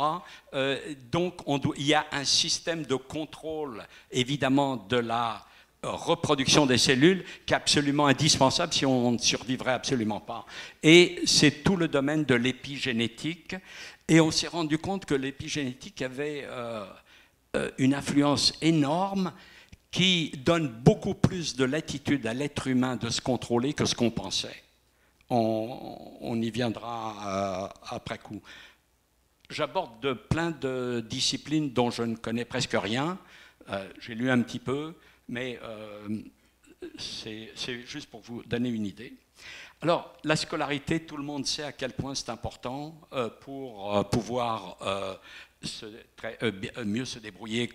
Donc, il y a un système de contrôle, évidemment, de la reproduction des cellules qui est absolument indispensable si on ne survivrait absolument pas. Et c'est tout le domaine de l'épigénétique. Et on s'est rendu compte que l'épigénétique avait une influence énorme qui donne beaucoup plus de latitude à l'être humain de se contrôler que ce qu'on pensait. On y viendra après coup. J'aborde plein de disciplines dont je ne connais presque rien. J'ai lu un petit peu, mais c'est juste pour vous donner une idée. Alors, la scolarité, tout le monde sait à quel point c'est important pour pouvoir mieux se débrouiller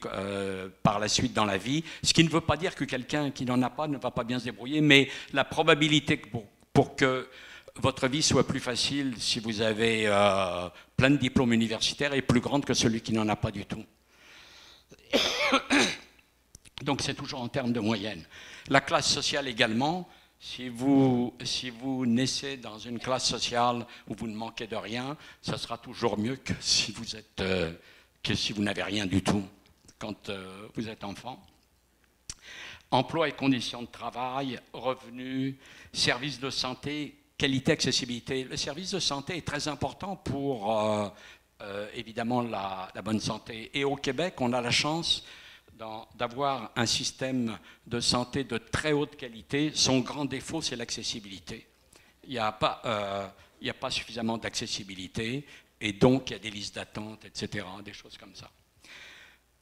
par la suite dans la vie. Ce qui ne veut pas dire que quelqu'un qui n'en a pas ne va pas bien se débrouiller, mais la probabilité pour que votre vie soit plus facile si vous avez plein de diplômes universitaires est plus grande que celui qui n'en a pas du tout. Donc c'est toujours en termes de moyenne. La classe sociale également, si vous naissez dans une classe sociale où vous ne manquez de rien, ça sera toujours mieux que si vous n'avez rien du tout quand vous êtes enfant. Emploi et conditions de travail, revenus, services de santé, qualité, accessibilité. Le service de santé est très important pour, évidemment, la bonne santé. Et au Québec, on a la chance d'avoir un système de santé de très haute qualité. Son grand défaut, c'est l'accessibilité. Il n'y a pas suffisamment d'accessibilité, et donc il y a des listes d'attente, etc., des choses comme ça.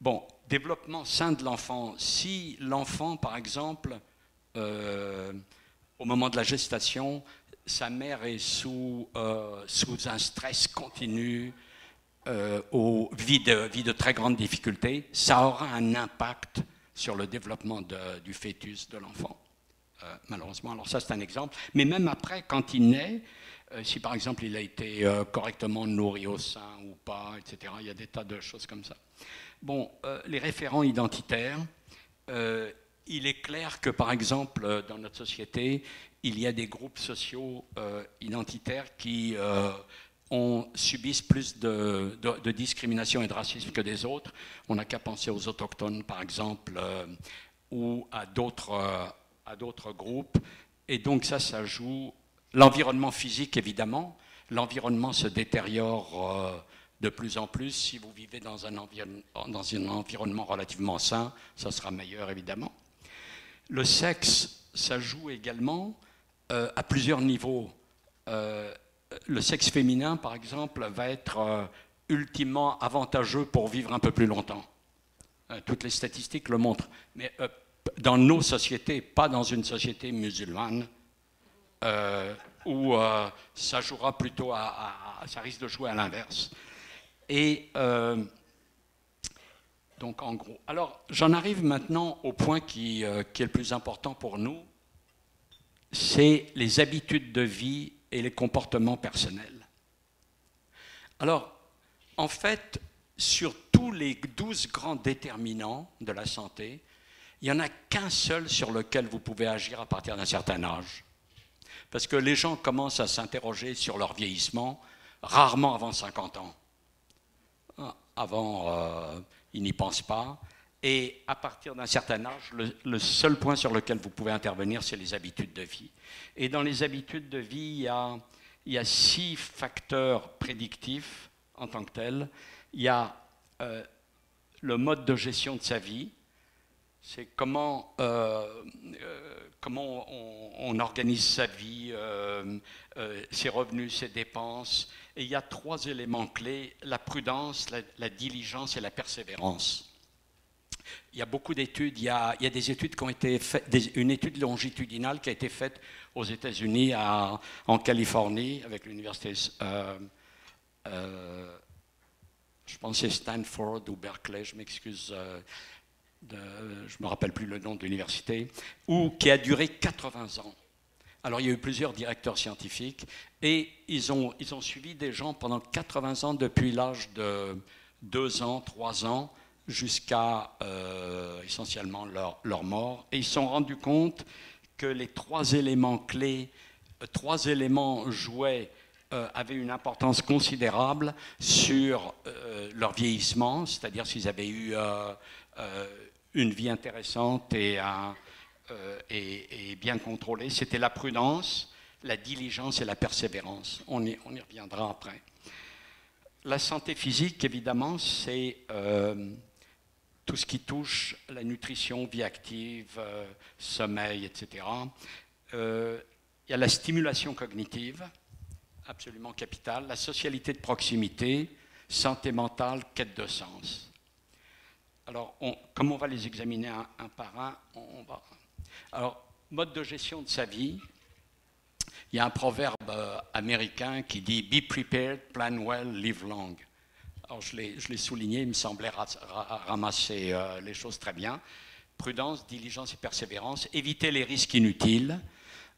Bon, développement sain de l'enfant. Si l'enfant, par exemple, au moment de la gestation, sa mère est sous un stress continu, vit de très grandes difficultés, ça aura un impact sur le développement du fœtus, de l'enfant, malheureusement. Alors ça, c'est un exemple. Mais même après, quand il naît, si par exemple il a été correctement nourri au sein ou pas, etc., il y a des tas de choses comme ça. Bon, les référents identitaires, il est clair que par exemple, dans notre société, il y a des groupes sociaux identitaires qui subissent plus de discrimination et de racisme que des autres. On n'a qu'à penser aux autochtones, par exemple, ou à d'autres groupes. Et donc ça joue. L'environnement physique, évidemment. L'environnement se détériore de plus en plus. Si vous vivez dans un environnement relativement sain, ça sera meilleur, évidemment. Le sexe, ça joue également à plusieurs niveaux. Le sexe féminin, par exemple, va être ultimement avantageux pour vivre un peu plus longtemps. Toutes les statistiques le montrent. Mais dans nos sociétés, pas dans une société musulmane, où ça jouera plutôt ça risque de jouer à l'inverse. Et donc en gros, alors j'en arrive maintenant au point qui est le plus important pour nous, c'est les habitudes de vie et les comportements personnels. Alors, en fait, sur tous les 12 grands déterminants de la santé, il n'y en a qu'un seul sur lequel vous pouvez agir à partir d'un certain âge. Parce que les gens commencent à s'interroger sur leur vieillissement rarement avant 50 ans. Avant, ils n'y pensent pas. Et à partir d'un certain âge, le seul point sur lequel vous pouvez intervenir, c'est les habitudes de vie. Et dans les habitudes de vie, il y a 6 facteurs prédictifs en tant que tels. Il y a le mode de gestion de sa vie. C'est comment on organise sa vie, ses revenus, ses dépenses. Et il y a 3 éléments clés, la prudence, la diligence et la persévérance. Il y a beaucoup d'études, il y a des études qui ont été faites, une étude longitudinale qui a été faite aux États-Unis, en Californie, avec l'université, je pense que c'est Stanford ou Berkeley, je m'excuse, je ne me rappelle plus le nom de l'université, qui a duré 80 ans. Alors il y a eu plusieurs directeurs scientifiques et ils ont suivi des gens pendant 80 ans depuis l'âge de 2 ans, 3 ans, jusqu'à essentiellement leur mort. Et ils se sont rendus compte que les 3 éléments clés, 3 éléments avaient une importance considérable sur leur vieillissement, c'est-à-dire s'ils avaient eu une vie intéressante et bien contrôlée. C'était la prudence, la diligence et la persévérance. On y reviendra après. La santé physique, évidemment, c'est tout ce qui touche la nutrition, vie active, sommeil, etc. Il y a la stimulation cognitive, absolument capitale, la socialité de proximité, santé mentale, quête de sens. Alors, comme on va les examiner un par un, Alors, mode de gestion de sa vie, il y a un proverbe américain qui dit « Be prepared, plan well, live long ». Alors, je l'ai souligné, il me semblait ramasser les choses très bien. Prudence, diligence et persévérance, éviter les risques inutiles,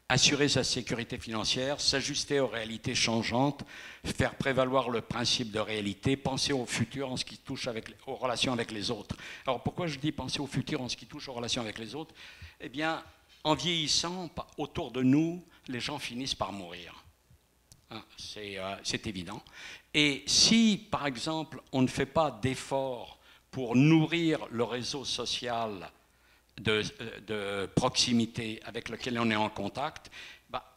assurer sa sécurité financière, s'ajuster aux réalités changeantes, faire prévaloir le principe de réalité, penser au futur en ce qui touche aux relations avec les autres. Alors pourquoi je dis penser au futur en ce qui touche aux relations avec les autres? Eh bien, en vieillissant, autour de nous, les gens finissent par mourir. C'est évident. Et si, par exemple, on ne fait pas d'efforts pour nourrir le réseau social de proximité avec lequel on est en contact,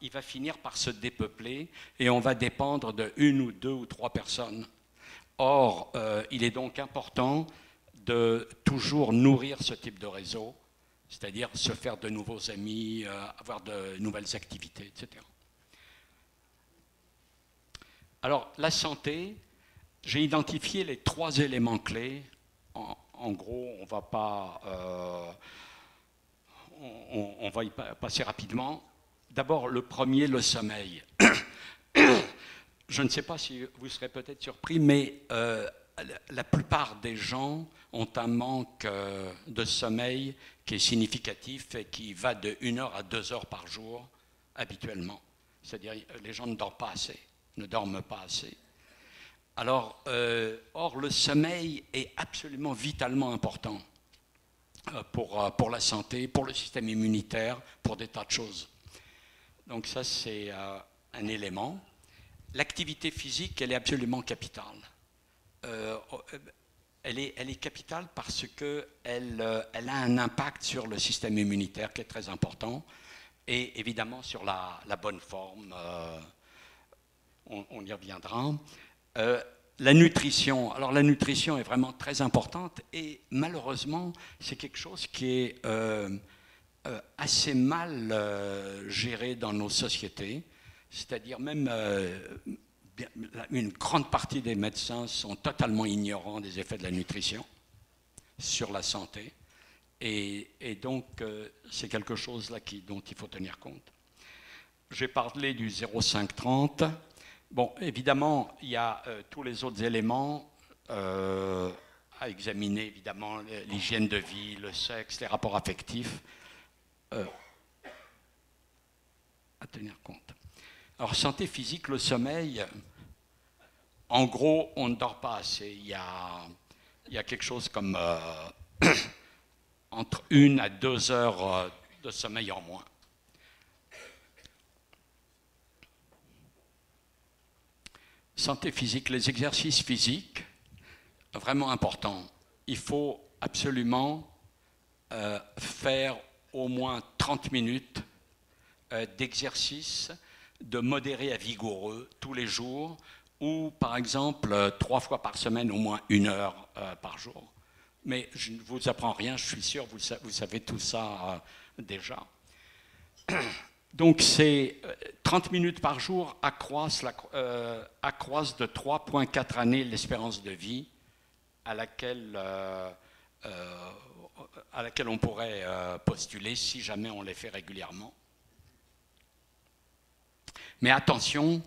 il va finir par se dépeupler et on va dépendre de 1 ou 2 ou 3 personnes. Or, il est donc important de toujours nourrir ce type de réseau, c'est-à-dire se faire de nouveaux amis, avoir de nouvelles activités, etc. Alors, la santé, j'ai identifié les 3 éléments clés. En gros, on va y passer rapidement. D'abord, le premier, le sommeil. Je ne sais pas si vous serez peut-être surpris, mais la plupart des gens ont un manque de sommeil qui est significatif et qui va de 1 heure à 2 heures par jour habituellement. C'est-à-dire les gens ne dorment pas assez. Alors, or, le sommeil est absolument vitalement important pour la santé, pour le système immunitaire, pour des tas de choses. Donc ça, c'est un élément. L'activité physique, elle est absolument capitale. Elle est capitale parce qu'elle a un impact sur le système immunitaire qui est très important et évidemment sur la bonne forme. On y reviendra. La nutrition. Alors la nutrition est vraiment très importante et malheureusement, c'est quelque chose qui est assez mal géré dans nos sociétés. C'est-à-dire même une grande partie des médecins sont totalement ignorants des effets de la nutrition sur la santé. Et donc, c'est quelque chose là dont il faut tenir compte. j'ai parlé du 0,5-30. Bon, évidemment, il y a tous les autres éléments à examiner, évidemment, l'hygiène de vie, le sexe, les rapports affectifs, à tenir compte. Alors, santé physique, le sommeil, en gros, on ne dort pas assez. Il y a quelque chose comme entre 1 à 2 heures de sommeil en moins. Santé physique, les exercices physiques, vraiment important. Il faut absolument faire au moins 30 minutes d'exercice de modéré à vigoureux tous les jours, ou par exemple 3 fois par semaine, au moins 1 heure par jour. Mais je ne vous apprends rien, je suis sûr, vous savez tout ça déjà. Donc c'est 30 minutes par jour accroissent de 3,4 années l'espérance de vie à laquelle on pourrait postuler si jamais on les fait régulièrement. Mais attention,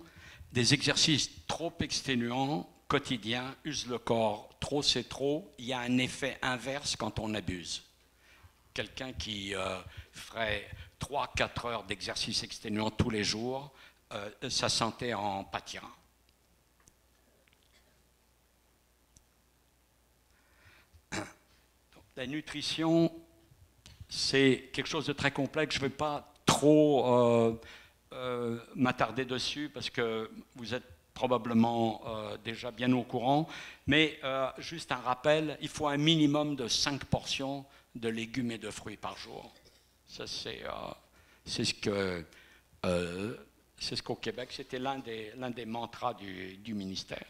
des exercices trop exténuants, quotidiens, usent le corps. Trop, c'est trop. Il y a un effet inverse quand on abuse. Quelqu'un qui ferait 3-4 heures d'exercice exténuant tous les jours, sa santé en pâtira. Donc, la nutrition, c'est quelque chose de très complexe. Je ne vais pas trop m'attarder dessus parce que vous êtes probablement déjà bien au courant, mais juste un rappel, il faut un minimum de 5 portions de légumes et de fruits par jour. Ça, c'est ce qu'au Québec, c'était l'un des mantras du ministère.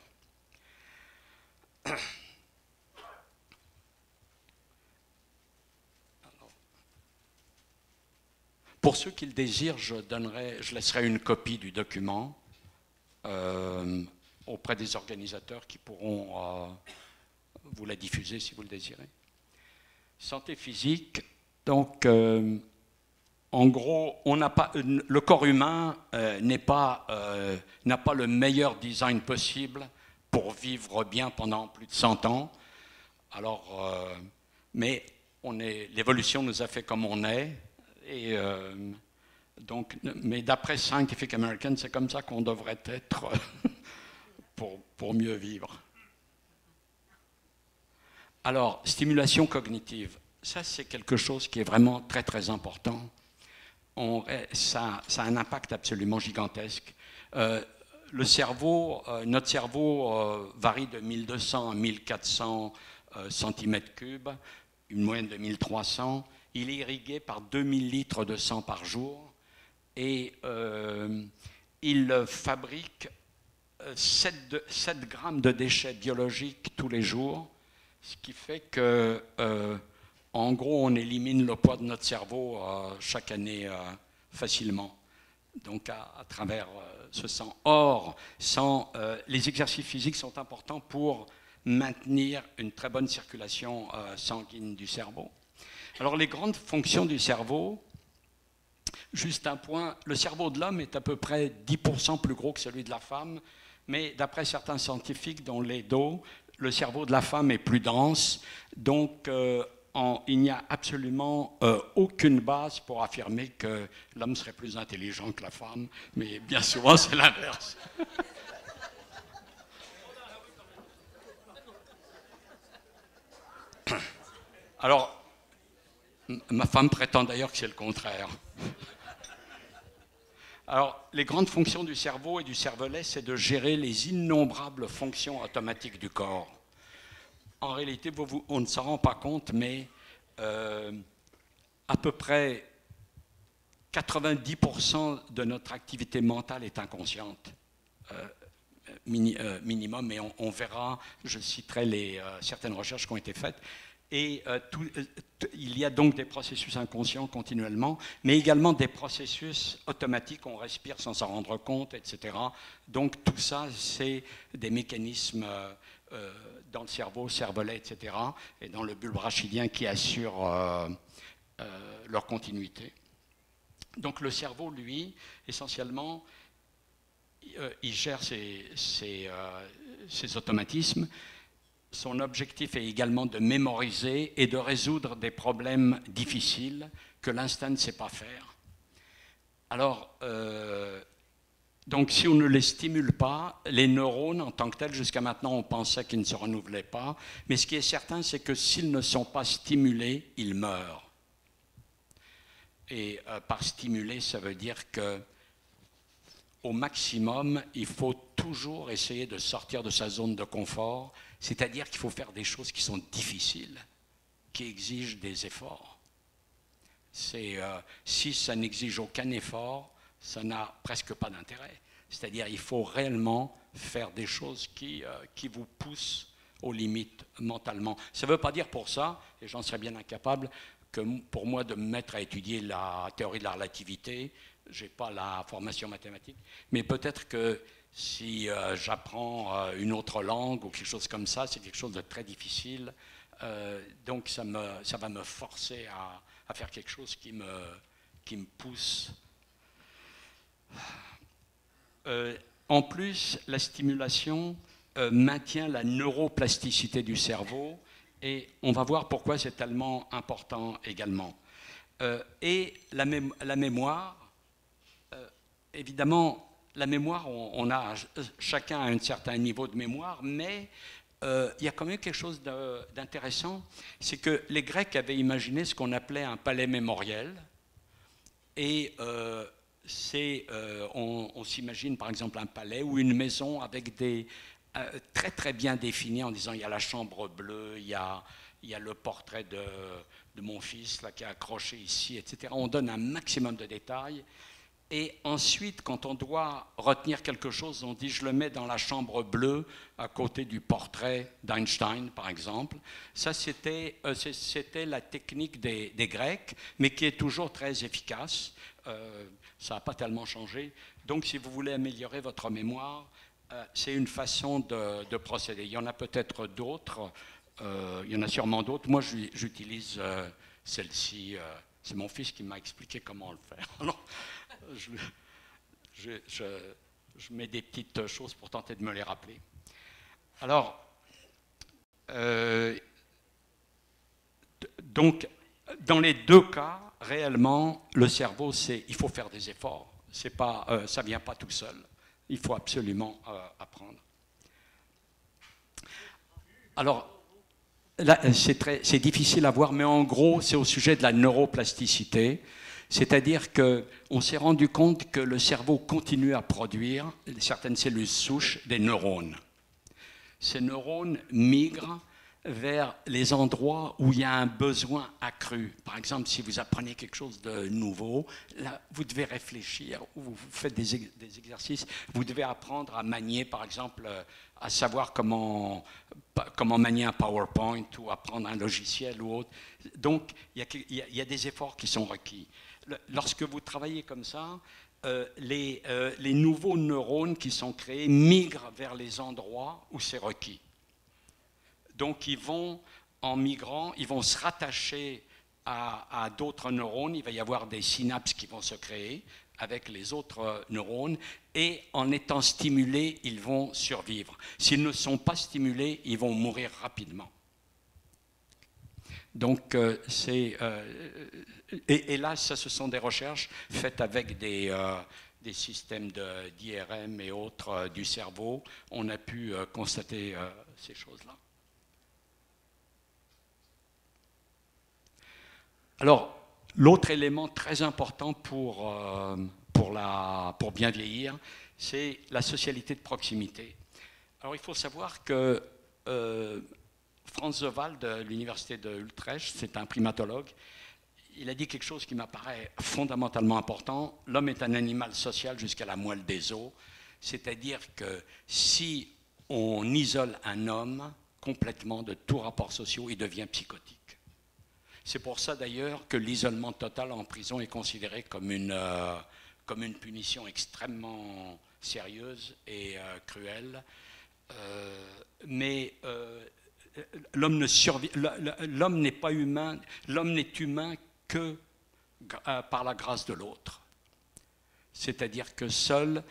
Pour ceux qui le désirent, je laisserai une copie du document auprès des organisateurs qui pourront vous la diffuser si vous le désirez. Santé physique, donc en gros, le corps humain n'a pas le meilleur design possible pour vivre bien pendant plus de 100 ans. Alors, mais l'évolution nous a fait comme on est. Et donc, mais d'après Scientific American, c'est comme ça qu'on devrait être pour mieux vivre. Alors, stimulation cognitive, ça c'est quelque chose qui est vraiment très très important. Ça a un impact absolument gigantesque. Notre cerveau varie de 1200 à 1400 cm3, une moyenne de 1300. Il est irrigué par 2000 litres de sang par jour et il fabrique 7 grammes de déchets biologiques tous les jours, ce qui fait que, en gros, on élimine le poids de notre cerveau chaque année facilement, donc à travers ce sang. Or, les exercices physiques sont importants pour maintenir une très bonne circulation sanguine du cerveau. Alors, les grandes fonctions du cerveau, juste un point, le cerveau de l'homme est à peu près 10% plus gros que celui de la femme, mais d'après certains scientifiques, dont Ledo, le cerveau de la femme est plus dense, donc il n'y a absolument aucune base pour affirmer que l'homme serait plus intelligent que la femme, mais bien souvent c'est l'inverse. Alors, ma femme prétend d'ailleurs que c'est le contraire. Alors, les grandes fonctions du cerveau et du cervelet, c'est de gérer les innombrables fonctions automatiques du corps. En réalité, on ne s'en rend pas compte, mais à peu près 90% de notre activité mentale est inconsciente, minimum, et on verra, je citerai certaines recherches qui ont été faites. Et il y a donc des processus inconscients continuellement, mais également des processus automatiques, on respire sans s'en rendre compte, etc. Donc tout ça, c'est des mécanismes dans le cerveau, cervelet, etc., et dans le bulbe rachidien qui assurent leur continuité. Donc le cerveau, lui, essentiellement, il gère ses automatismes. Son objectif est également de mémoriser et de résoudre des problèmes difficiles que l'instinct ne sait pas faire. Alors, donc si on ne les stimule pas, les neurones en tant que tels, jusqu'à maintenant on pensait qu'ils ne se renouvelaient pas, mais ce qui est certain, c'est que s'ils ne sont pas stimulés, ils meurent. Et par stimuler, ça veut dire que au maximum, il faut toujours essayer de sortir de sa zone de confort, c'est-à-dire qu'il faut faire des choses qui sont difficiles, qui exigent des efforts. Si ça n'exige aucun effort, ça n'a presque pas d'intérêt. C'est-à-dire qu'il faut réellement faire des choses qui vous poussent aux limites mentalement. Ça ne veut pas dire pour ça, et j'en serais bien incapable, que pour moi de me mettre à étudier la théorie de la relativité, je n'ai pas la formation mathématique, mais peut-être que si j'apprends une autre langue ou quelque chose comme ça, c'est quelque chose de très difficile, donc ça va me forcer à faire quelque chose qui me pousse. En plus, la stimulation maintient la neuroplasticité du cerveau, et on va voir pourquoi c'est tellement important également. Et la mémoire, évidemment, la mémoire, chacun a un certain niveau de mémoire, mais il y a quand même quelque chose d'intéressant, c'est que les Grecs avaient imaginé ce qu'on appelait un palais mémoriel, et on s'imagine par exemple un palais ou une maison avec des très très bien définis, en disant il y a la chambre bleue, il y a le portrait de mon fils là, qui est accroché ici, etc. On donne un maximum de détails. Et ensuite, quand on doit retenir quelque chose, on dit je le mets dans la chambre bleue à côté du portrait d'Einstein, par exemple. Ça, c'était la technique des Grecs, mais qui est toujours très efficace. Ça n'a pas tellement changé. Donc, si vous voulez améliorer votre mémoire, c'est une façon de procéder. Il y en a peut-être d'autres. Il y en a sûrement d'autres. Moi, j'utilise celle-ci. C'est mon fils qui m'a expliqué comment le faire. Alors, je mets des petites choses pour tenter de me les rappeler. Alors, donc, dans les deux cas, réellement, le cerveau, il faut faire des efforts. Ça ne vient pas tout seul. Il faut absolument apprendre. Alors, là, c'est difficile à voir, mais en gros, c'est au sujet de la neuroplasticité. C'est-à-dire qu'on s'est rendu compte que le cerveau continue à produire certaines cellules souches des neurones. Ces neurones migrent vers les endroits où il y a un besoin accru. Par exemple, si vous apprenez quelque chose de nouveau, là, vous devez réfléchir, ou vous faites des exercices, vous devez apprendre à manier, par exemple, à savoir comment manier un PowerPoint ou apprendre un logiciel ou autre. Donc, il y a des efforts qui sont requis. Lorsque vous travaillez comme ça, les nouveaux neurones qui sont créés migrent vers les endroits où c'est requis. Donc, en migrant, ils vont se rattacher à d'autres neurones. Il va y avoir des synapses qui vont se créer avec les autres neurones. Et en étant stimulés, ils vont survivre. S'ils ne sont pas stimulés, ils vont mourir rapidement. Donc, et là, ce sont des recherches faites avec des systèmes d'IRM et autres du cerveau. On a pu constater ces choses-là. Alors, l'autre élément très important pour bien vieillir, c'est la socialité de proximité. Alors, il faut savoir que Franz Zewald de l'université de Utrecht, c'est un primatologue, il a dit quelque chose qui m'apparaît fondamentalement important. L'homme est un animal social jusqu'à la moelle des os, c'est-à-dire que si on isole un homme complètement de tous rapports sociaux, il devient psychotique. C'est pour ça d'ailleurs que l'isolement total en prison est considéré comme une punition extrêmement sérieuse et cruelle. Mais l'homme n'est pas humain, l'homme n'est humain que par la grâce de l'autre. C'est-à-dire que seul...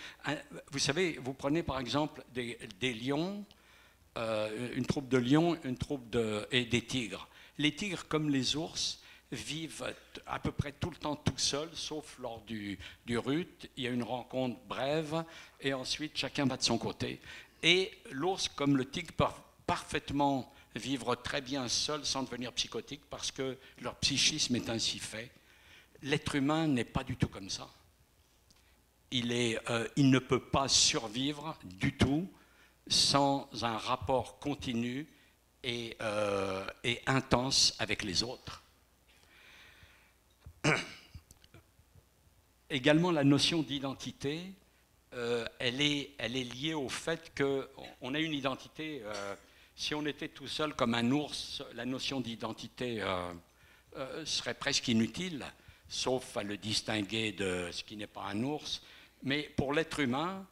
Vous savez, vous prenez par exemple des lions, une troupe de lions, et des tigres. Les tigres, comme les ours, vivent à peu près tout le temps tout seuls, sauf lors du rut. Il y a une rencontre brève, et ensuite chacun va de son côté. Et l'ours, comme le tigre, peuvent parfaitement vivre très bien seul sans devenir psychotique, parce que leur psychisme est ainsi fait. L'être humain n'est pas du tout comme ça. Il ne peut pas survivre du tout sans un rapport continu et intense avec les autres. Également, la notion d'identité, elle est liée au fait qu'on a une identité. Si on était tout seul comme un ours, la notion d'identité serait presque inutile, sauf à le distinguer de ce qui n'est pas un ours. Mais pour l'être humain,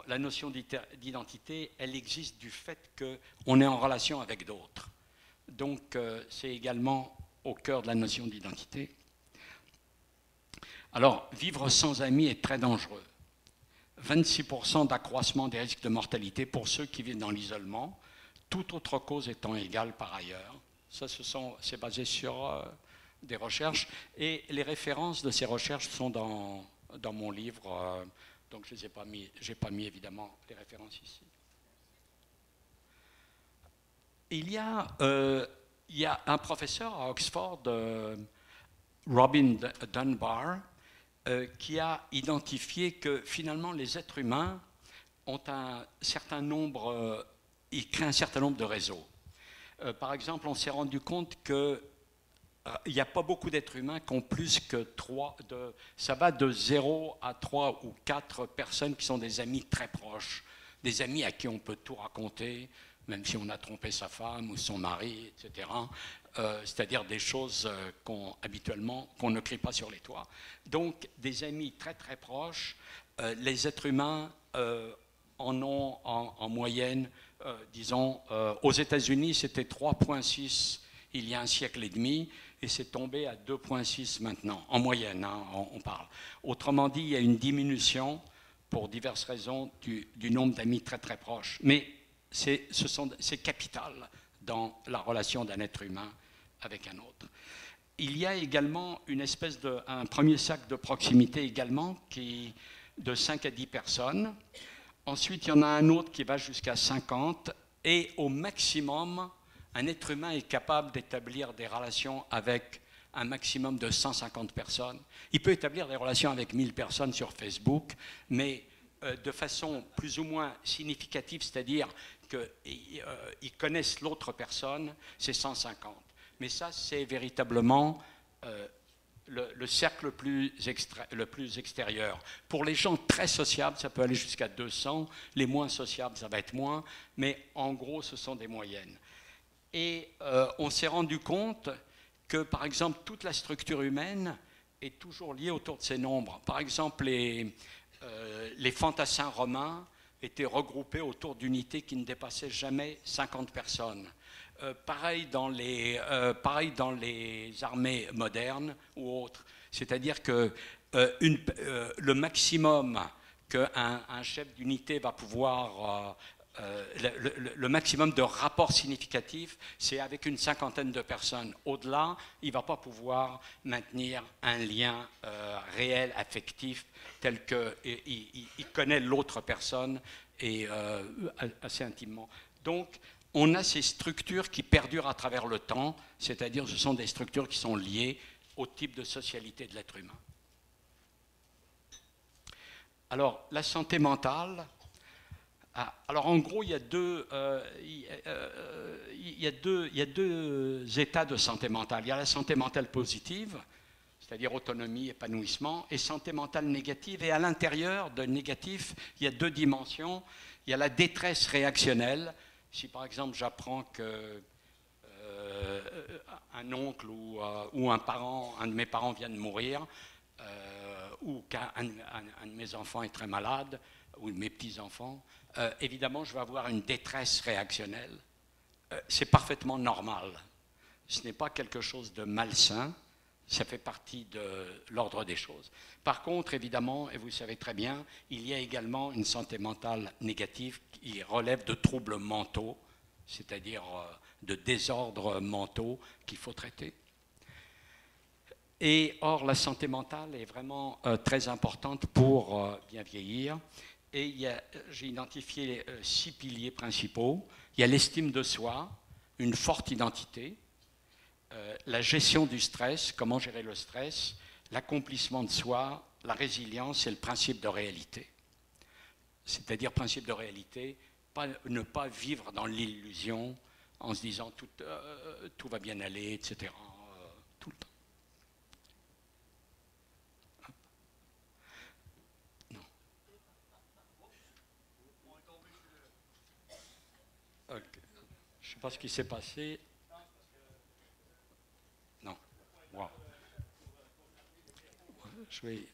la notion d'identité, elle existe du fait qu'on est en relation avec d'autres. Donc, c'est également au cœur de la notion d'identité. Alors, vivre sans amis est très dangereux. 26% d'accroissement des risques de mortalité pour ceux qui vivent dans l'isolement, toute autre cause étant égale par ailleurs. Ça, c'est basé sur des recherches, et les références de ces recherches sont dans mon livre, donc je n'ai pas mis évidemment les références ici. Il y a un professeur à Oxford, Robin Dunbar, qui a identifié que finalement les êtres humains ont ils créent un certain nombre de réseaux. Par exemple, on s'est rendu compte que il n'y a pas beaucoup d'êtres humains qui ont plus que 3, ça va de 0 à 3 ou 4 personnes qui sont des amis très proches, des amis à qui on peut tout raconter, même si on a trompé sa femme ou son mari, etc. C'est-à-dire des choses habituellement qu'on ne crie pas sur les toits. Donc des amis très très proches, les êtres humains en ont en moyenne, disons, aux États-Unis c'était 3,6 il y a un siècle et demi, et c'est tombé à 2,6 maintenant, en moyenne, hein, on parle. Autrement dit, il y a une diminution, pour diverses raisons, du nombre d'amis très très proches. Mais c'est capital dans la relation d'un être humain avec un autre. Il y a également un premier cercle de proximité également, de 5 à 10 personnes. Ensuite, il y en a un autre qui va jusqu'à 50, et au maximum, un être humain est capable d'établir des relations avec un maximum de 150 personnes. Il peut établir des relations avec 1000 personnes sur Facebook, mais de façon plus ou moins significative, c'est-à-dire qu'ils connaissent l'autre personne, c'est 150. Mais ça, c'est véritablement le cercle le plus extérieur. Pour les gens très sociables, ça peut aller jusqu'à 200. Les moins sociables, ça va être moins. Mais en gros, ce sont des moyennes. Et on s'est rendu compte que, par exemple, toute la structure humaine est toujours liée autour de ces nombres. Par exemple, les fantassins romains étaient regroupés autour d'unités qui ne dépassaient jamais 50 personnes. Pareil dans les armées modernes ou autres. C'est-à-dire que le maximum qu'un chef d'unité va pouvoir... le maximum de rapports significatifs, c'est avec une cinquantaine de personnes. Au-delà, il ne va pas pouvoir maintenir un lien réel, affectif, tel qu'il connaît l'autre personne et assez intimement. Donc, on a ces structures qui perdurent à travers le temps, c'est-à-dire ce sont des structures qui sont liées au type de socialité de l'être humain. Alors, la santé mentale... alors en gros, il y a deux états de santé mentale. Il y a la santé mentale positive, c'est-à-dire autonomie, épanouissement, et santé mentale négative. Et à l'intérieur de négatif, il y a deux dimensions. Il y a la détresse réactionnelle. Si par exemple j'apprends que un oncle ou un de mes parents vient de mourir, ou qu'un de mes enfants est très malade, ou de mes petits-enfants, évidemment, je vais avoir une détresse réactionnelle. C'est parfaitement normal. Ce n'est pas quelque chose de malsain, ça fait partie de l'ordre des choses. Par contre, évidemment, et vous le savez très bien, il y a également une santé mentale négative qui relève de troubles mentaux, c'est-à-dire de désordres mentaux qu'il faut traiter. Et or, la santé mentale est vraiment très importante pour bien vieillir. Et j'ai identifié 6 piliers principaux. Il y a l'estime de soi, une forte identité, la gestion du stress, comment gérer le stress, l'accomplissement de soi, la résilience et le principe de réalité. C'est-à-dire, principe de réalité, ne pas vivre dans l'illusion en se disant tout va bien aller, etc. Tout le temps. Non. Okay. Je ne sais pas ce qui s'est passé. Non. Wow. Je vais...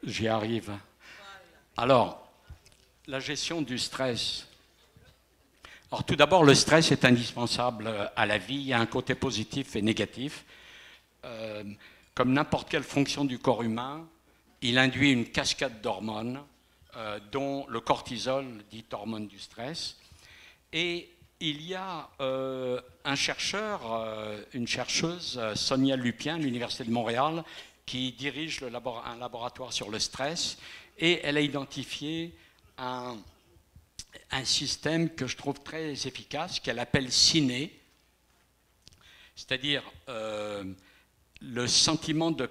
J'y arrive. Alors, la gestion du stress. Alors, tout d'abord, le stress est indispensable à la vie. Il y a un côté positif et négatif. Comme n'importe quelle fonction du corps humain, il induit une cascade d'hormones, dont le cortisol, dit hormone du stress. Et il y a un chercheur, une chercheuse, Sonia Lupien, de l'Université de Montréal, qui dirige un laboratoire sur le stress, et elle a identifié un système que je trouve très efficace, qu'elle appelle CINE, c'est-à-dire le sentiment de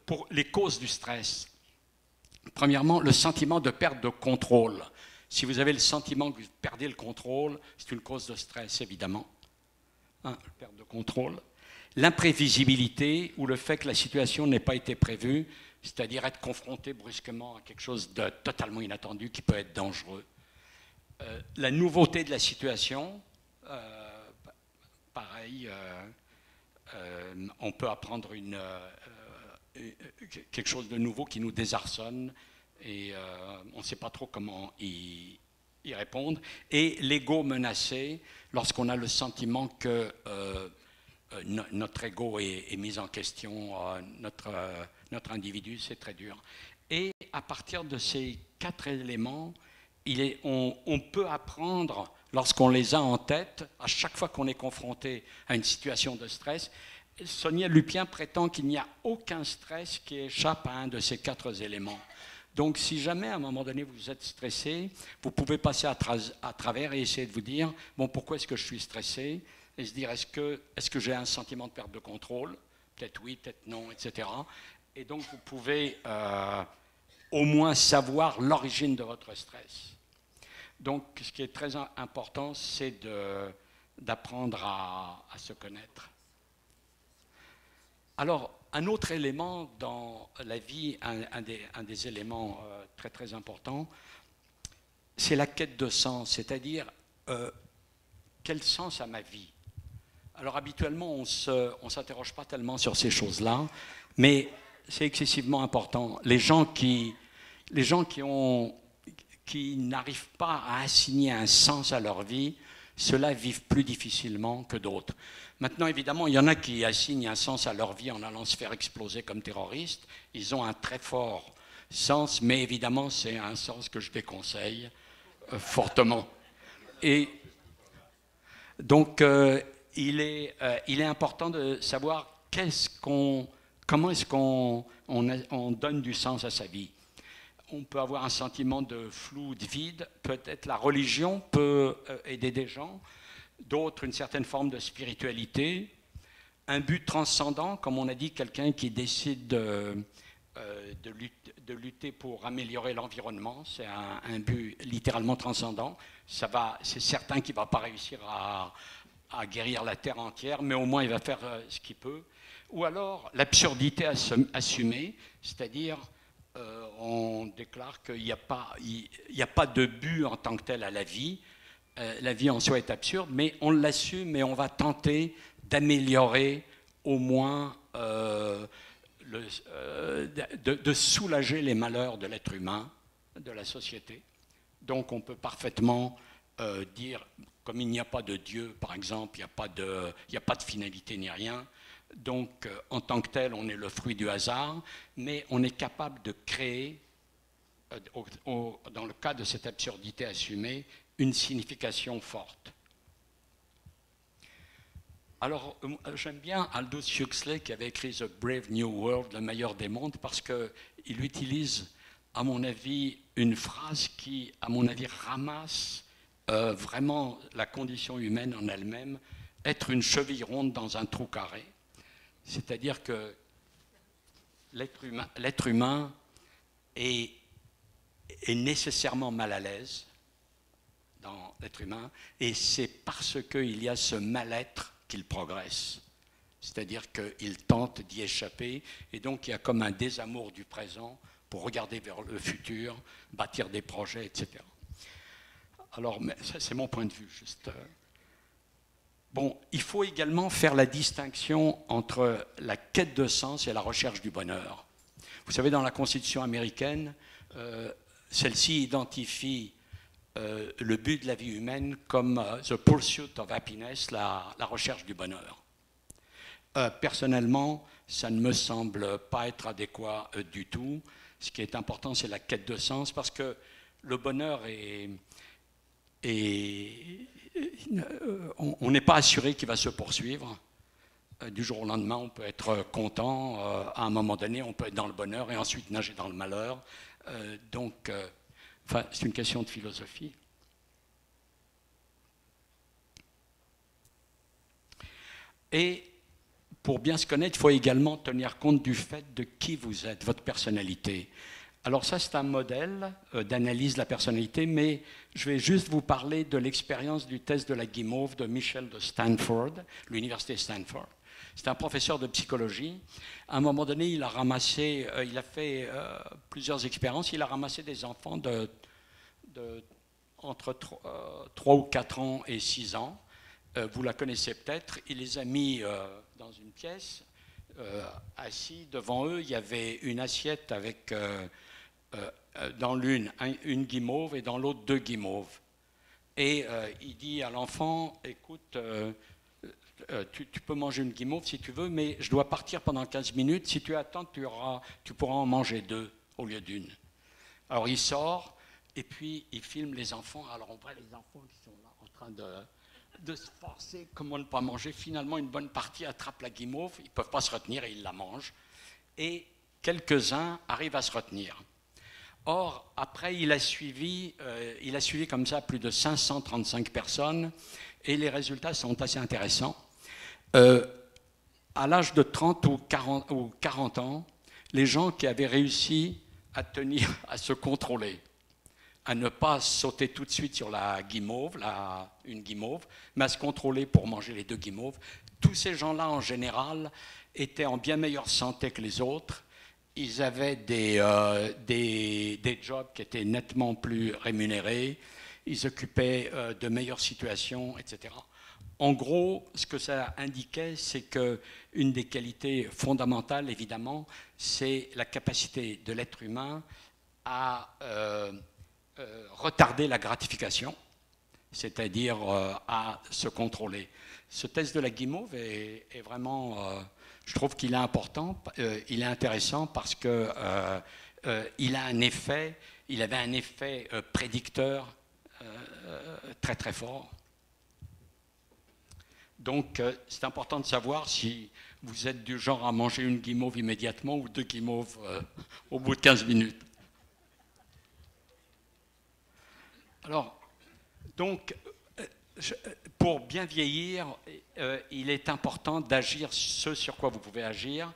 pour les causes du stress. Premièrement, le sentiment de perte de contrôle. Si vous avez le sentiment que vous perdez le contrôle, c'est une cause de stress, évidemment. Perte de contrôle. L'imprévisibilité ou le fait que la situation n'ait pas été prévue, c'est-à-dire être confronté brusquement à quelque chose de totalement inattendu qui peut être dangereux. La nouveauté de la situation, pareil, on peut apprendre quelque chose de nouveau qui nous désarçonne et on ne sait pas trop comment y répondre. Et l'ego menacé, lorsqu'on a le sentiment que notre ego est mis en question, notre individu, c'est très dur. Et à partir de ces 4 éléments, on peut apprendre, lorsqu'on les a en tête, à chaque fois qu'on est confronté à une situation de stress. Sonia Lupien prétend qu'il n'y a aucun stress qui échappe à un de ces 4 éléments. Donc si jamais à un moment donné vous êtes stressé, vous pouvez passer à travers et essayer de vous dire, bon, pourquoi est-ce que je suis stressé ? Et se dire, est-ce que j'ai un sentiment de perte de contrôle ? Peut-être oui, peut-être non, etc. Et donc vous pouvez au moins savoir l'origine de votre stress. Donc ce qui est très important, c'est d'apprendre à se connaître. Alors, un autre élément dans la vie, un des éléments très très importants, c'est la quête de sens, c'est-à-dire quel sens a ma vie ? Alors habituellement, on ne s'interroge pas tellement sur ces choses-là, mais c'est excessivement important. Les gens qui n'arrivent pas à assigner un sens à leur vie, ceux-là vivent plus difficilement que d'autres. Maintenant, évidemment, il y en a qui assignent un sens à leur vie en allant se faire exploser comme terroristes. Ils ont un très fort sens, mais évidemment, c'est un sens que je déconseille fortement. Et donc, il est important de savoir comment est-ce qu'on donne du sens à sa vie. On peut avoir un sentiment de flou, de vide. Peut-être la religion peut aider des gens. D'autres, une certaine forme de spiritualité. Un but transcendant, comme on a dit, quelqu'un qui décide de lutter pour améliorer l'environnement. C'est un but littéralement transcendant. C'est certain qu'il ne va pas réussir à guérir la terre entière, mais au moins il va faire ce qu'il peut. Ou alors l'absurdité assumée, c'est-à-dire on déclare qu'il n'y a pas de but en tant que tel à la vie. La vie en soi est absurde, mais on l'assume et on va tenter d'améliorer au moins de soulager les malheurs de l'être humain, de la société. Donc on peut parfaitement dire, comme il n'y a pas de Dieu, par exemple, il n'y a pas de finalité ni rien, donc en tant que tel, on est le fruit du hasard, mais on est capable de créer, dans le cas de cette absurdité assumée, une signification forte. Alors, j'aime bien Aldous Huxley qui avait écrit The Brave New World, le meilleur des mondes, parce qu'il utilise, à mon avis, une phrase qui, à mon avis, ramasse vraiment la condition humaine en elle-même, être une cheville ronde dans un trou carré. C'est-à-dire que l'être humain est nécessairement mal à l'aise dans l'être humain, et c'est parce qu'il y a ce mal-être qu'il progresse. C'est-à-dire qu'il tente d'y échapper, et donc il y a comme un désamour du présent pour regarder vers le futur, bâtir des projets, etc. Alors, ça c'est mon point de vue, juste. Bon, il faut également faire la distinction entre la quête de sens et la recherche du bonheur. Vous savez, dans la Constitution américaine, celle-ci identifie le but de la vie humaine comme the pursuit of happiness, la recherche du bonheur. Personnellement, ça ne me semble pas être adéquat du tout. Ce qui est important, c'est la quête de sens, parce que le bonheur on n'est pas assuré qu'il va se poursuivre. Du jour au lendemain, on peut être content, à un moment donné, on peut être dans le bonheur et ensuite nager dans le malheur. Enfin, c'est une question de philosophie. Et pour bien se connaître, il faut également tenir compte du fait de qui vous êtes, votre personnalité. Alors ça, c'est un modèle d'analyse de la personnalité, mais je vais juste vous parler de l'expérience du test de la guimauve de Michel de Stanford, l'université Stanford. C'est un professeur de psychologie. À un moment donné, il a fait plusieurs expériences. Il a ramassé des enfants entre 3 ou 4 ans et 6 ans. Vous la connaissez peut-être. Il les a mis dans une pièce, assis devant eux. Il y avait une assiette avec, dans l'une, une guimauve et dans l'autre 2 guimauves. Et il dit à l'enfant, écoute, tu peux manger une guimauve si tu veux, mais je dois partir pendant 15 minutes. Si tu attends, tu pourras en manger 2 au lieu d'une. Alors il sort et puis il filme les enfants. Alors on voit les enfants qui sont là en train de se forcer, comment ne pas manger. Finalement, une bonne partie attrape la guimauve, ils ne peuvent pas se retenir et ils la mangent. Et quelques-uns arrivent à se retenir. Or, après, il a suivi comme ça plus de 535 personnes et les résultats sont assez intéressants. À l'âge de 30 ou 40 ans, les gens qui avaient réussi à à se contrôler, à ne pas sauter tout de suite sur la guimauve, une guimauve, mais à se contrôler pour manger les 2 guimauves. Tous ces gens-là, en général, étaient en bien meilleure santé que les autres. Ils avaient des jobs qui étaient nettement plus rémunérés. Ils occupaient de meilleures situations, etc. En gros, ce que ça indiquait, c'est qu'une des qualités fondamentales, évidemment, c'est la capacité de l'être humain à retarder la gratification, c'est-à-dire à se contrôler. Ce test de la guimauve est vraiment, je trouve qu'il est important, il est intéressant parce que il avait un effet prédicteur très très fort. Donc c'est important de savoir si vous êtes du genre à manger une guimauve immédiatement ou 2 guimauves au bout de 15 minutes. Alors, donc, pour bien vieillir, il est important d'agir ce sur quoi vous pouvez agir,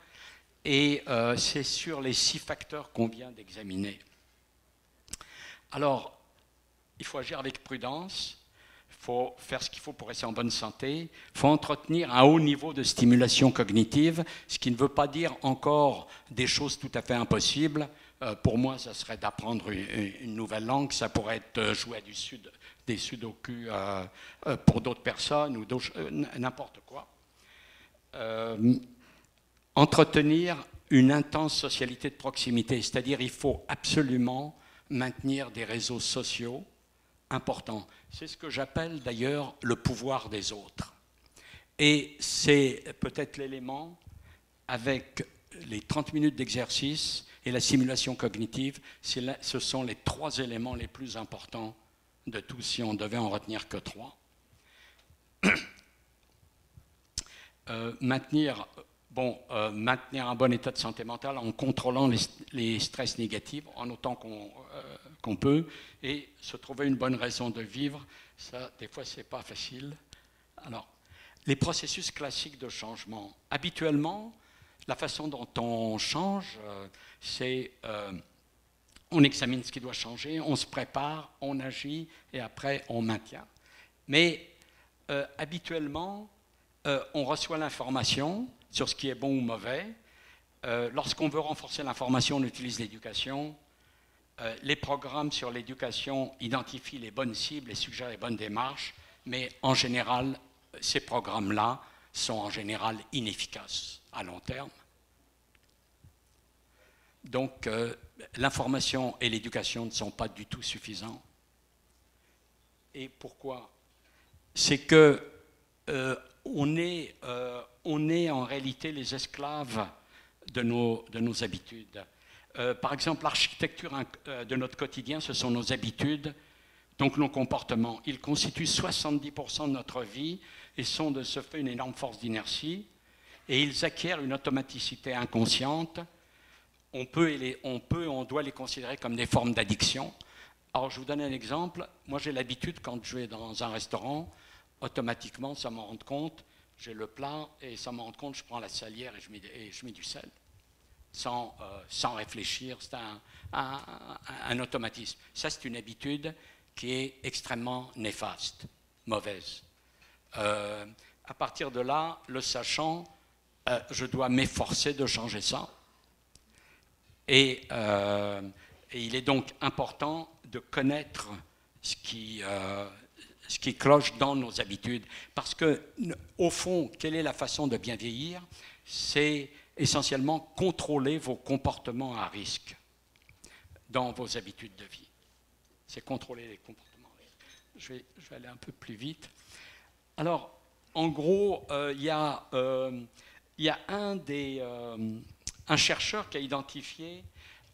et c'est sur les 6 facteurs qu'on vient d'examiner. Alors, il faut agir avec prudence, il faut faire ce qu'il faut pour rester en bonne santé, il faut entretenir un haut niveau de stimulation cognitive, ce qui ne veut pas dire encore des choses tout à fait impossibles. Pour moi, ça serait d'apprendre une nouvelle langue, ça pourrait être jouer à des sudoku pour d'autres personnes ou n'importe quoi. Entretenir une intense socialité de proximité, c'est-à-dire il faut absolument maintenir des réseaux sociaux importants. C'est ce que j'appelle d'ailleurs le pouvoir des autres. Et c'est peut-être l'élément avec les 30 minutes d'exercice et la simulation cognitive, ce sont les 3 éléments les plus importants de tout, si on devait en retenir que 3. Maintenir un bon état de santé mentale en contrôlant les stress négatifs en autant qu'on peut, et se trouver une bonne raison de vivre, ça, des fois, c'est pas facile. Alors, les processus classiques de changement. Habituellement, la façon dont on change, c'est on examine ce qui doit changer, on se prépare, on agit, et après, on maintient. Mais habituellement, on reçoit l'information sur ce qui est bon ou mauvais. Lorsqu'on veut renforcer l'information, on utilise l'éducation. Les programmes sur l'éducation identifient les bonnes cibles et suggèrent les bonnes démarches, mais en général, ces programmes-là sont en général inefficaces à long terme. Donc, l'information et l'éducation ne sont pas du tout suffisants. Et pourquoi? C'est que on est en réalité les esclaves de nos habitudes. Par exemple, l'architecture de notre quotidien, ce sont nos habitudes, donc nos comportements. Ils constituent 70% de notre vie et sont de ce fait une énorme force d'inertie. Et ils acquièrent une automaticité inconsciente. On doit les considérer comme des formes d'addiction. Alors, je vous donne un exemple. Moi, j'ai l'habitude, quand je vais dans un restaurant, automatiquement, sans m'en rendre compte, j'ai le plat et sans m'en rendre compte, je prends la salière et je mets du sel. Sans réfléchir, c'est un automatisme. Ça, c'est une habitude qui est extrêmement néfaste, mauvaise. À partir de là, le sachant, je dois m'efforcer de changer ça. Et il est donc important de connaître ce qui cloche dans nos habitudes. Parce que, au fond, quelle est la façon de bien vieillir? C'est essentiellement contrôler vos comportements à risque dans vos habitudes de vie. C'est contrôler les comportements à risque. Je vais aller un peu plus vite. Alors, en gros, il y a un chercheur qui a identifié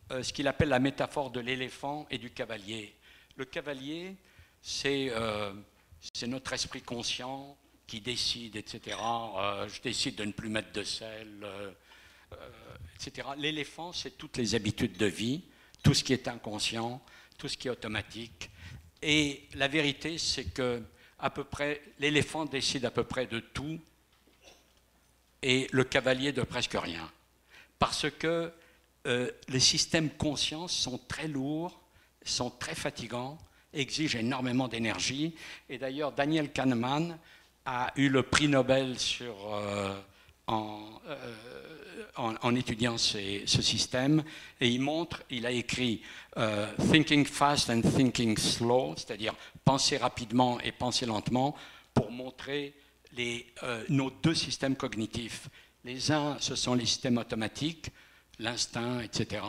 ce qu'il appelle la métaphore de l'éléphant et du cavalier. Le cavalier, c'est notre esprit conscient qui décide, etc. Je décide de ne plus mettre de sel, etc. L'éléphant, c'est toutes les habitudes de vie, tout ce qui est inconscient, tout ce qui est automatique. Et la vérité, c'est que à peu près, l'éléphant décide à peu près de tout et le cavalier de presque rien. Parce que les systèmes conscients sont très lourds, sont très fatigants, exigent énormément d'énergie. Et d'ailleurs, Daniel Kahneman a eu le prix Nobel en étudiant ce système. Et il a écrit Thinking Fast and Thinking Slow, c'est-à-dire penser rapidement et penser lentement, pour montrer nos 2 systèmes cognitifs. Les uns, ce sont les systèmes automatiques, l'instinct, etc.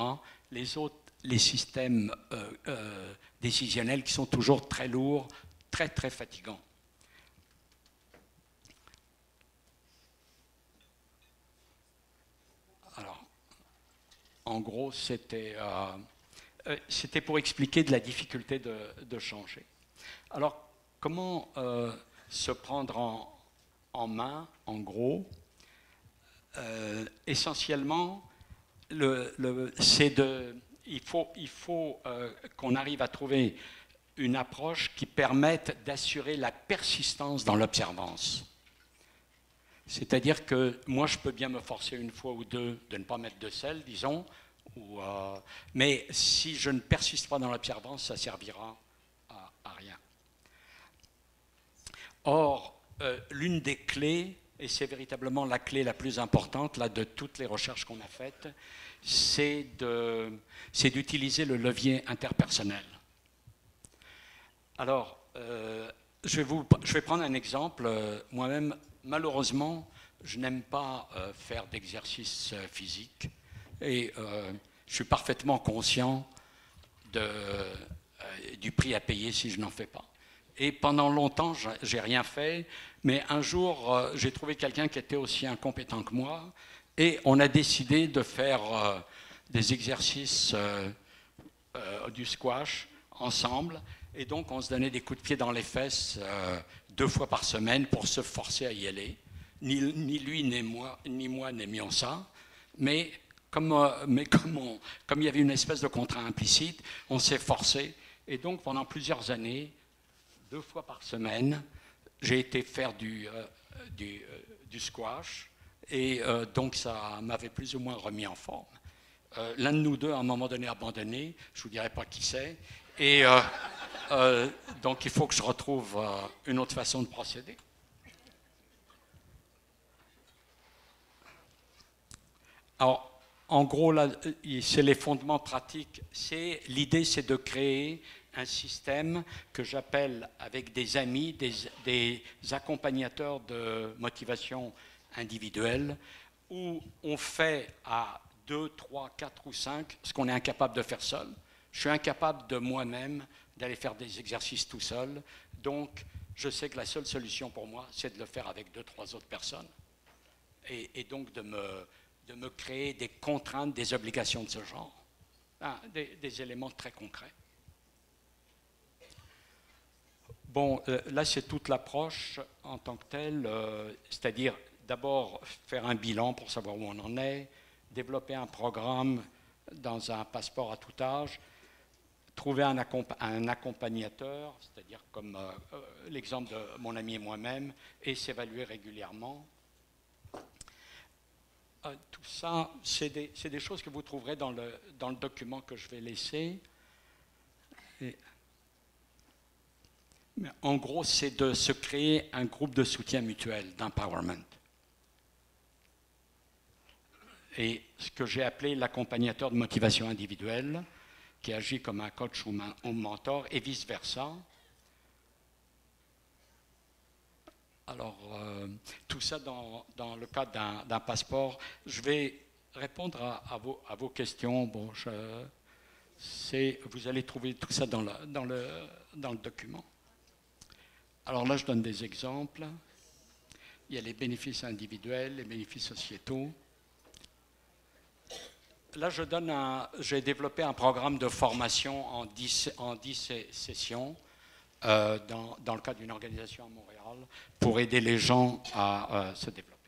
Les autres, les systèmes décisionnels qui sont toujours très lourds, très très fatigants. Alors, en gros, c'était pour expliquer de la difficulté de changer. Alors, comment se prendre en main, en gros? Essentiellement, il faut qu'on arrive à trouver une approche qui permette d'assurer la persistance dans l'observance. C'est-à-dire que moi, je peux bien me forcer une fois ou deux de ne pas mettre de sel, disons, mais si je ne persiste pas dans l'observance, ça servira à rien. Or, l'une des clés, et c'est véritablement la clé la plus importante là, de toutes les recherches qu'on a faites, c'est d'utiliser le levier interpersonnel. Alors, je vais prendre un exemple. Moi-même, malheureusement, je n'aime pas faire d'exercice physique. Et je suis parfaitement conscient du prix à payer si je n'en fais pas. Et pendant longtemps, j'ai rien fait, mais un jour, j'ai trouvé quelqu'un qui était aussi incompétent que moi, et on a décidé de faire des exercices du squash ensemble, et donc on se donnait des coups de pied dans les fesses 2 fois par semaine pour se forcer à y aller. Ni lui, ni moi n'aimions ça, mais comme il y avait une espèce de contrat implicite, on s'est forcé, et donc pendant plusieurs années, 2 fois par semaine, j'ai été faire du squash, et donc ça m'avait plus ou moins remis en forme. L'un de nous deux, à un moment donné, abandonné, je ne vous dirai pas qui c'est, et donc il faut que je retrouve une autre façon de procéder. Alors, en gros, là, c'est les fondements pratiques. L'idée, c'est de créer un système que j'appelle, avec des amis, des accompagnateurs de motivation individuelle, où on fait à 2, 3, 4 ou 5 ce qu'on est incapable de faire seul. Je suis incapable de moi-même d'aller faire des exercices tout seul, donc je sais que la seule solution pour moi, c'est de le faire avec 2, 3 autres personnes, et donc de me créer des contraintes, des obligations de ce genre, des éléments très concrets. Bon, là, c'est toute l'approche en tant que telle, c'est-à-dire d'abord faire un bilan pour savoir où on en est, développer un programme dans un passeport à tout âge, trouver un accompagnateur, c'est-à-dire comme l'exemple de mon ami et moi-même, et s'évaluer régulièrement. Tout ça, c'est des choses que vous trouverez dans le document que je vais laisser. Mais en gros, c'est de se créer un groupe de soutien mutuel, d'empowerment. Et ce que j'ai appelé l'accompagnateur de motivation individuelle, qui agit comme un coach ou un mentor, et vice-versa. Alors, tout ça dans le cadre d'un passeport. Je vais répondre à vos questions. Bon, vous allez trouver tout ça dans le document. Alors là, je donne des exemples. Il y a les bénéfices individuels, les bénéfices sociétaux. Là, j'ai développé un programme de formation en 10 sessions dans le cadre d'une organisation à Montréal pour aider les gens à se développer.